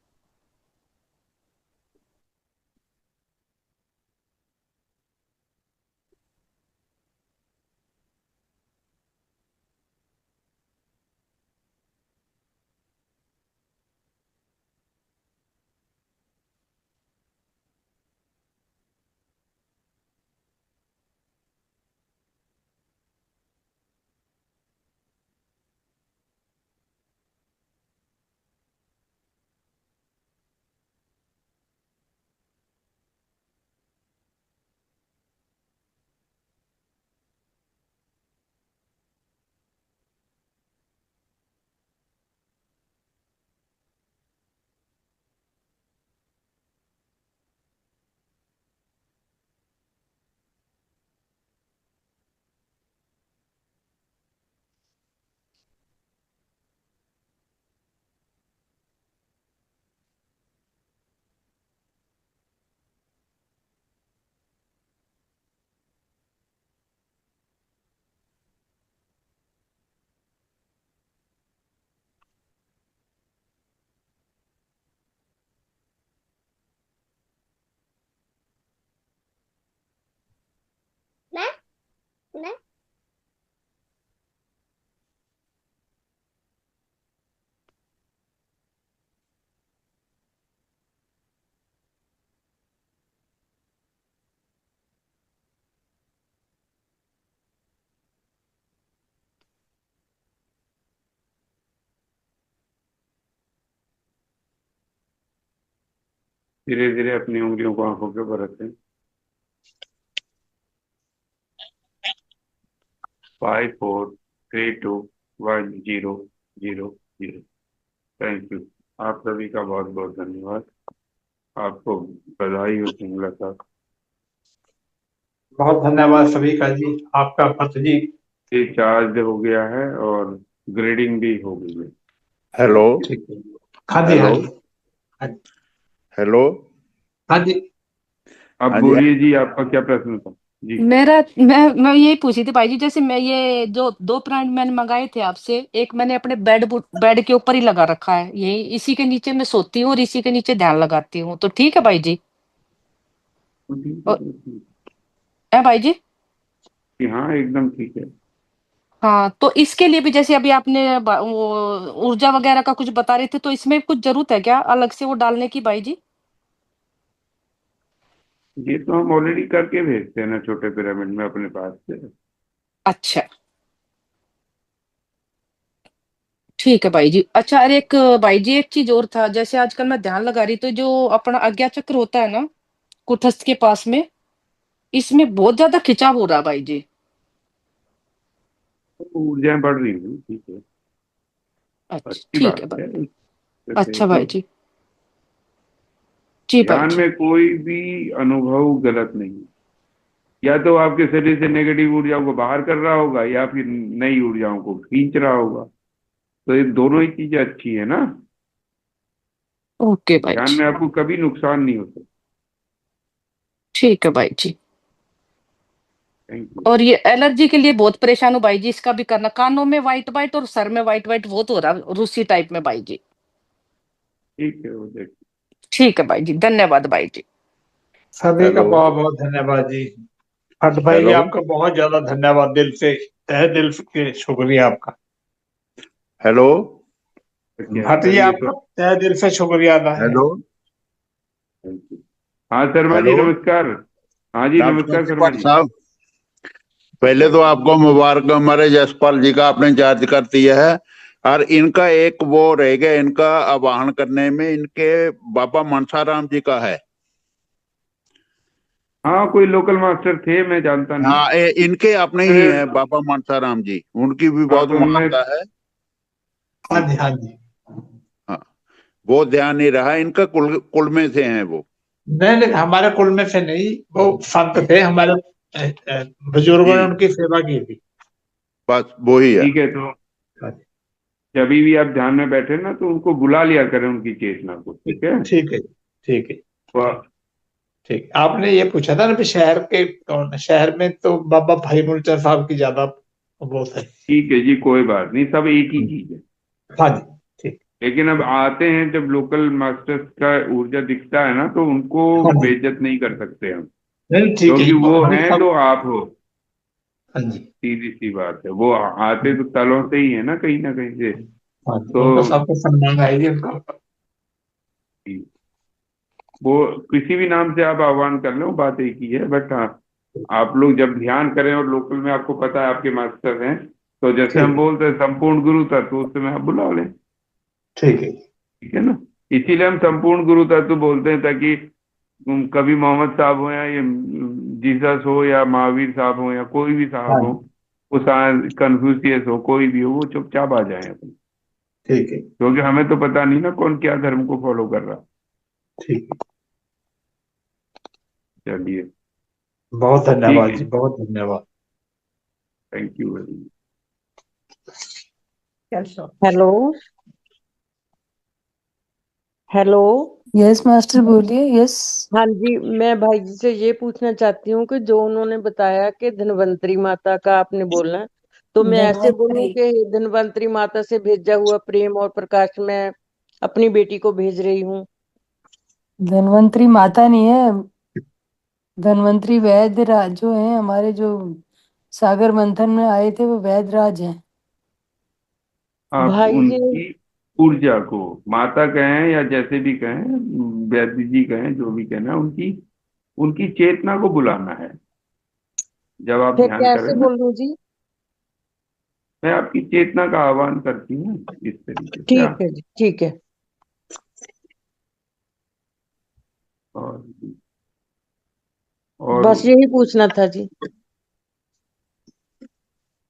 धीरे धीरे अपनी उंगलियों को आंखों के ऊपर रखें। 5 4 3 2 1 0 0 0। Thank you. आप सभी का बहुत बहुत धन्यवाद। आपको बधाई हो सिंगला साहब। बहुत धन्यवाद सभी का जी। आपका पत्र जी। ये चार्ज हो गया है और ग्रेडिंग भी हो गई है। हेलो। ठीक है। हाँ जी, हाँ हेलो। जी, हाँ जी, हेलो। हाँ जी। अब हाँ जी। बोलिए जी, आपका क्या प्रश्न था जी? मैं यही पूछी थी भाई जी, जैसे मैं ये जो 2 प्लांट मैंने मंगाए थे आपसे, एक मैंने अपने बेड के ऊपर ही लगा रखा है, यही इसी के नीचे मैं सोती हूँ और इसी के नीचे ध्यान लगाती हूँ, तो ठीक है भाई जी? ठीक है और तो ठीक है भाई जी? है। हाँ एकदम ठीक है। हाँ, तो इसके लिए भी जैसे अभी आपने वो ऊर्जा वगैरह का कुछ बता रहे थे, तो इसमें कुछ जरूरत है क्या अलग से वो डालने की भाई जी? ये तो हम ऑलरेडी करके भेजते हैं ना छोटे पिरामिड में अपने पास से। अच्छा, ठीक है भाई जी। अच्छा, अरे एक भाई जी एक चीज और था, जैसे आजकल मैं ध्यान लगा रही तो जो अपना आज्ञा चक्र होता है ना, कुटस्थ के पास में, इसमें बहुत ज्यादा खिंचाव हो रहा है भाई जी। तो ऊर्जाएं बढ़ रही हैं, ठीक है। अच्छा, अच्छी ठीक है बात है। भाई। जैसे अच्छा तो भाई जी। जी भाई ध्यान जी। में कोई भी अनुभव गलत नहीं है। या तो आपके शरीर से नेगेटिव ऊर्जाओं को बाहर कर रहा होगा या फिर नई ऊर्जाओं को खींच रहा होगा। तो ये दोनों ही चीजें अच्छी है ना। ओके भाई ध्यान जी। में आपको कभी नुकसान नहीं होता। ठीक है भाई जी। Thank you. और ये एलर्जी के लिए बहुत परेशान हूँ भाई जी, इसका भी करना, कानों में वाइट वाइट और सर में वाइट वाइट बहुत हो रहा है, रूसी टाइप में भाई जी। ठीक है, वो देख। ठीक है भाई जी, धन्यवाद भाई जी। सभी का हेलो। बहुत बहुत धन्यवाद जी। हट भाई जी, हेलो। आपका बहुत ज्यादा धन्यवाद, दिल से, तहे दिल के शुक्रिया आपका। हेलो। क्या भट्ट सर, जी, ये तो आपका तहे दिल से शुक्रिया अदा है। हेलो। Thank you. हाँ शर्मा जी हेलो। नमस्कार। हाँ जी डॉक्टर नमस्कार शर्मा त्रिपाठी जी। साहब, पहले तो आपको मुबारक, हमारे जसपाल जी का आपने चार्ज कर दिया है। और इनका एक वो रह गया, इनका आवाहन करने में, इनके बाबा मनसाराम जी का है। हाँ कोई लोकल मास्टर थे, मैं जानता नहीं। हाँ, इनके अपने ही मैं हैं बाबा मनसाराम जी, उनकी भी बहुत अब मैं महानता है। हाँ जी, हाँ जी। हाँ, वो ध्यान नहीं रहा, इनका कुल कुल में से हैं वो। नहीं नहीं, हमारे कुल में से नहीं, वो संत थे हमारे। बुजुर्गों ने जी उनकी सेवा की थी। बस वो ही है। ठीक है। तो हाँ जी। जब भी आप ध्यान में बैठे ना तो उनको बुला लिया करें, उनकी चेतना को, ठीक है। ठीक है, ठीक है, वह ठीक। आपने ये पूछा था ना कि शहर के कौन, शहर में तो बाबा भाई मूलचंद साहब की ज्यादा वो है। ठीक है जी, कोई बात नहीं, सब एक ही चीज है। हाँ जी, ठीक। लेकिन अब आते हैं जब लोकल मास्टर्स का ऊर्जा दिखता है ना तो उनको हाँ जी, बेइज्जत नहीं कर सकते हम। नहीं ठीक है क्योंकि जी, वो हम हैं सब। तो आप हो। हाँ जी, सीधी सी बात है, वो आते तो तलों से ही है ना कहीं से। हाँ जी, तो उनको सबको सम्मान है जी उनका। वो किसी भी नाम से आप आह्वान कर लो, बात एक ही है। बट हाँ, आप लोग जब ध्यान करें और लोकल में आपको पता है आपके मास्टर हैं, तो जैसे ठीक हम है, बोलते हैं संपूर्ण गुरु तत्व, उस समय आप बुला लें। ठीक है, ठीक है ना। इसीलिए हम संपूर्ण गुरु तत्व बोलते हैं, ताकि कभी मोहम्मद साहब हो या ये जीसस हो या महावीर साहब हो या कोई भी हाँ साहब हो, जी, वो कन्फ्यूशियस हो, कोई भी हो, वो चुपचाप आ जाए अपन। ठीक है, क्योंकि हमें तो पता नहीं ना कौन क्या धर्म को फॉलो कर रहा। ठीक है। चलिए। बहुत ठीक धन्यवाद है। जी, बहुत धन्यवाद। Thank you very much. Hello. Hello. Yes master बोलिए। यस। हाँ जी, मैं भाई जी से ये पूछना चाहती हूँ कि जो उन्होंने बताया कि धन्वंतरी माता का आपने बोलना, तो मैं ऐसे बोलूँ धन्वंतरी। कि धन्वंतरी माता से भेजा हुआ प्रेम और प्रकाश मैं अपनी बेटी को भेज रही हूँ। धन्वंतरी माता नहीं है, धन्वंतरी वैद्य राज जो है हमारे, जो सागर मंथन में आए थे, वो वैद्य राज हैं। आप भाई जी। उनकी ऊर्जा को माता कहें या जैसे भी कहें, वैद्य जी कहें, जो भी कहना है, उनकी उनकी चेतना को बुलाना है जब आप फिर ध्यान करें कैसे ना। बोल लूँ जी? मैं आपकी चेतना का आह्वान करती हूँ इस तरीके से। ठीक आप है जी, ठीक है। और बस यही पूछना था जी।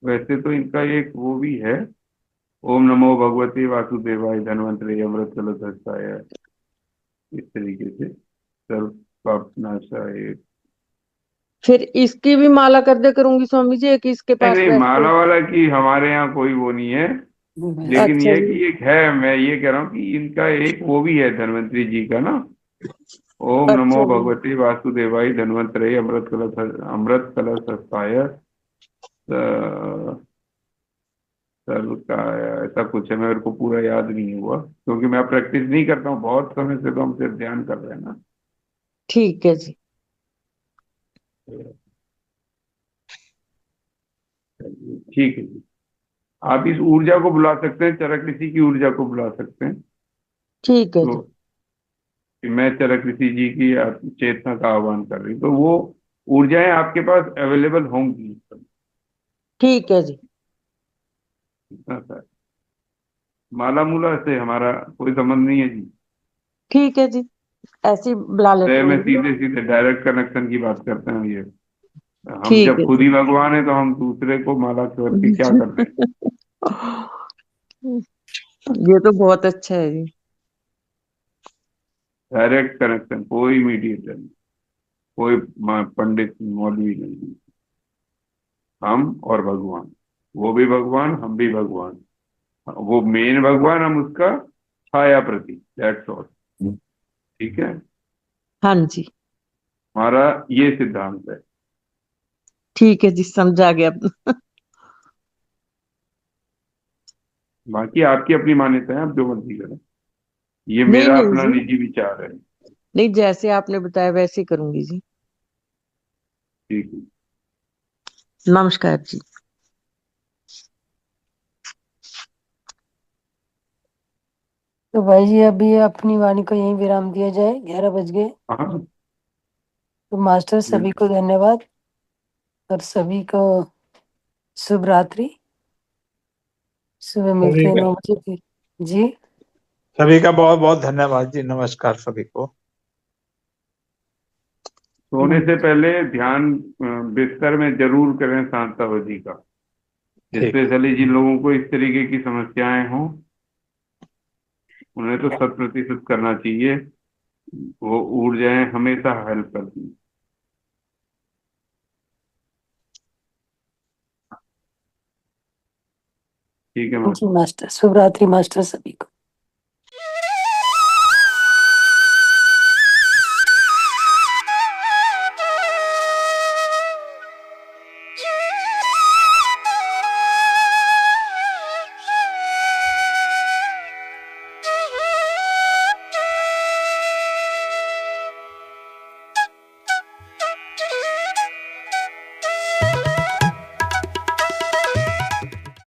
वैसे तो इनका एक वो भी है, ओम नमो भगवते वासुदेवाय धन्वंतरि अमृत कलशस्ताय, इस तरीके से सर्व पाप नाशाय। फिर इसकी भी माला कर दे करूंगी स्वामी जी, एक इसके नहीं पास नहीं, बैठ के। माला वाला की हमारे यहाँ कोई वो नहीं है, लेकिन अच्छा ये जी। कि एक है, मैं ये कह रहा हूँ कि इनका एक वो भी है धन्वंतरी जी का ना, ओम नमो अच्छा जी। भगवते वासुदेवाय धन्वंतरे अमृत कलश हस्ताय सर्व का, ऐसा कुछ है, मेरे को पूरा याद नहीं हुआ क्योंकि मैं प्रैक्टिस नहीं करता हूँ बहुत समय से, तो हम सिर्फ ध्यान कर रहे हैं ना। ठीक है जी। ठीक है जी। आप इस ऊर्जा को बुला सकते हैं, चरक ऋषि की ऊर्जा को बुला सकते हैं। ठीक है तो जी। कि मैं चरक ऋषि जी की चेतना का आह्वान कर रही हूँ, तो वो ऊर्जाएं आपके पास अवेलेबल होंगी। ठीक है जी। इतना सा माला मूला से हमारा कोई संबंध नहीं है जी। ठीक है जी, ऐसी बुला तो लेती मैं हूँ जी। सीधे सीधे डायरेक्ट कनेक्शन की बात करते हैं ये, हम ठीक जब है खुद जी। ही भगवान है तो हम दूसरे को माला करके क्या कर रहे हैं। ये तो बहुत अच्छा है जी। डायरेक्ट कनेक्शन, कोई मीडिएटर नहीं, कोई पंडित मौलवी नहीं, हम और भगवान, वो भी भगवान हम भी भगवान, वो मेन भगवान, हम उसका छाया प्रति, दैट्स ऑल। ठीक है, हाँ जी। हमारा ये सिद्धांत है। ठीक है जी, समझा गया। बाकी आपकी अपनी मान्यता है, आप जो मर्जी करें, ये नहीं मेरा नहीं अपना जी, निजी विचार है। नहीं जैसे आपने बताया वैसे ही करूंगी जी। ठीक है। नमस्कार जी। तो भाई जी अभी अपनी वाणी को यहीं विराम दिया जाए, 11 बज गए। हाँ तो मास्टर सभी को धन्यवाद और सभी को शुभ रात्रि। सुबह मिलते सभी हैं का 9 बजे फिर। जी सभी का बहुत बहुत धन्यवाद जी, नमस्कार सभी को। सोने से पहले ध्यान बिस्तर में जरूर करें शांता अवधि का, ठीक। स्पेशली जिन लोगों को इस तरीके की समस्याएं हों, उन्हें तो 100% करना चाहिए, वो ऊर्जाएं हमेशा हेल्प करती हैं। ठीक है जी मास्टर। मास्टर, शुभ रात्रि मास्टर सभी को।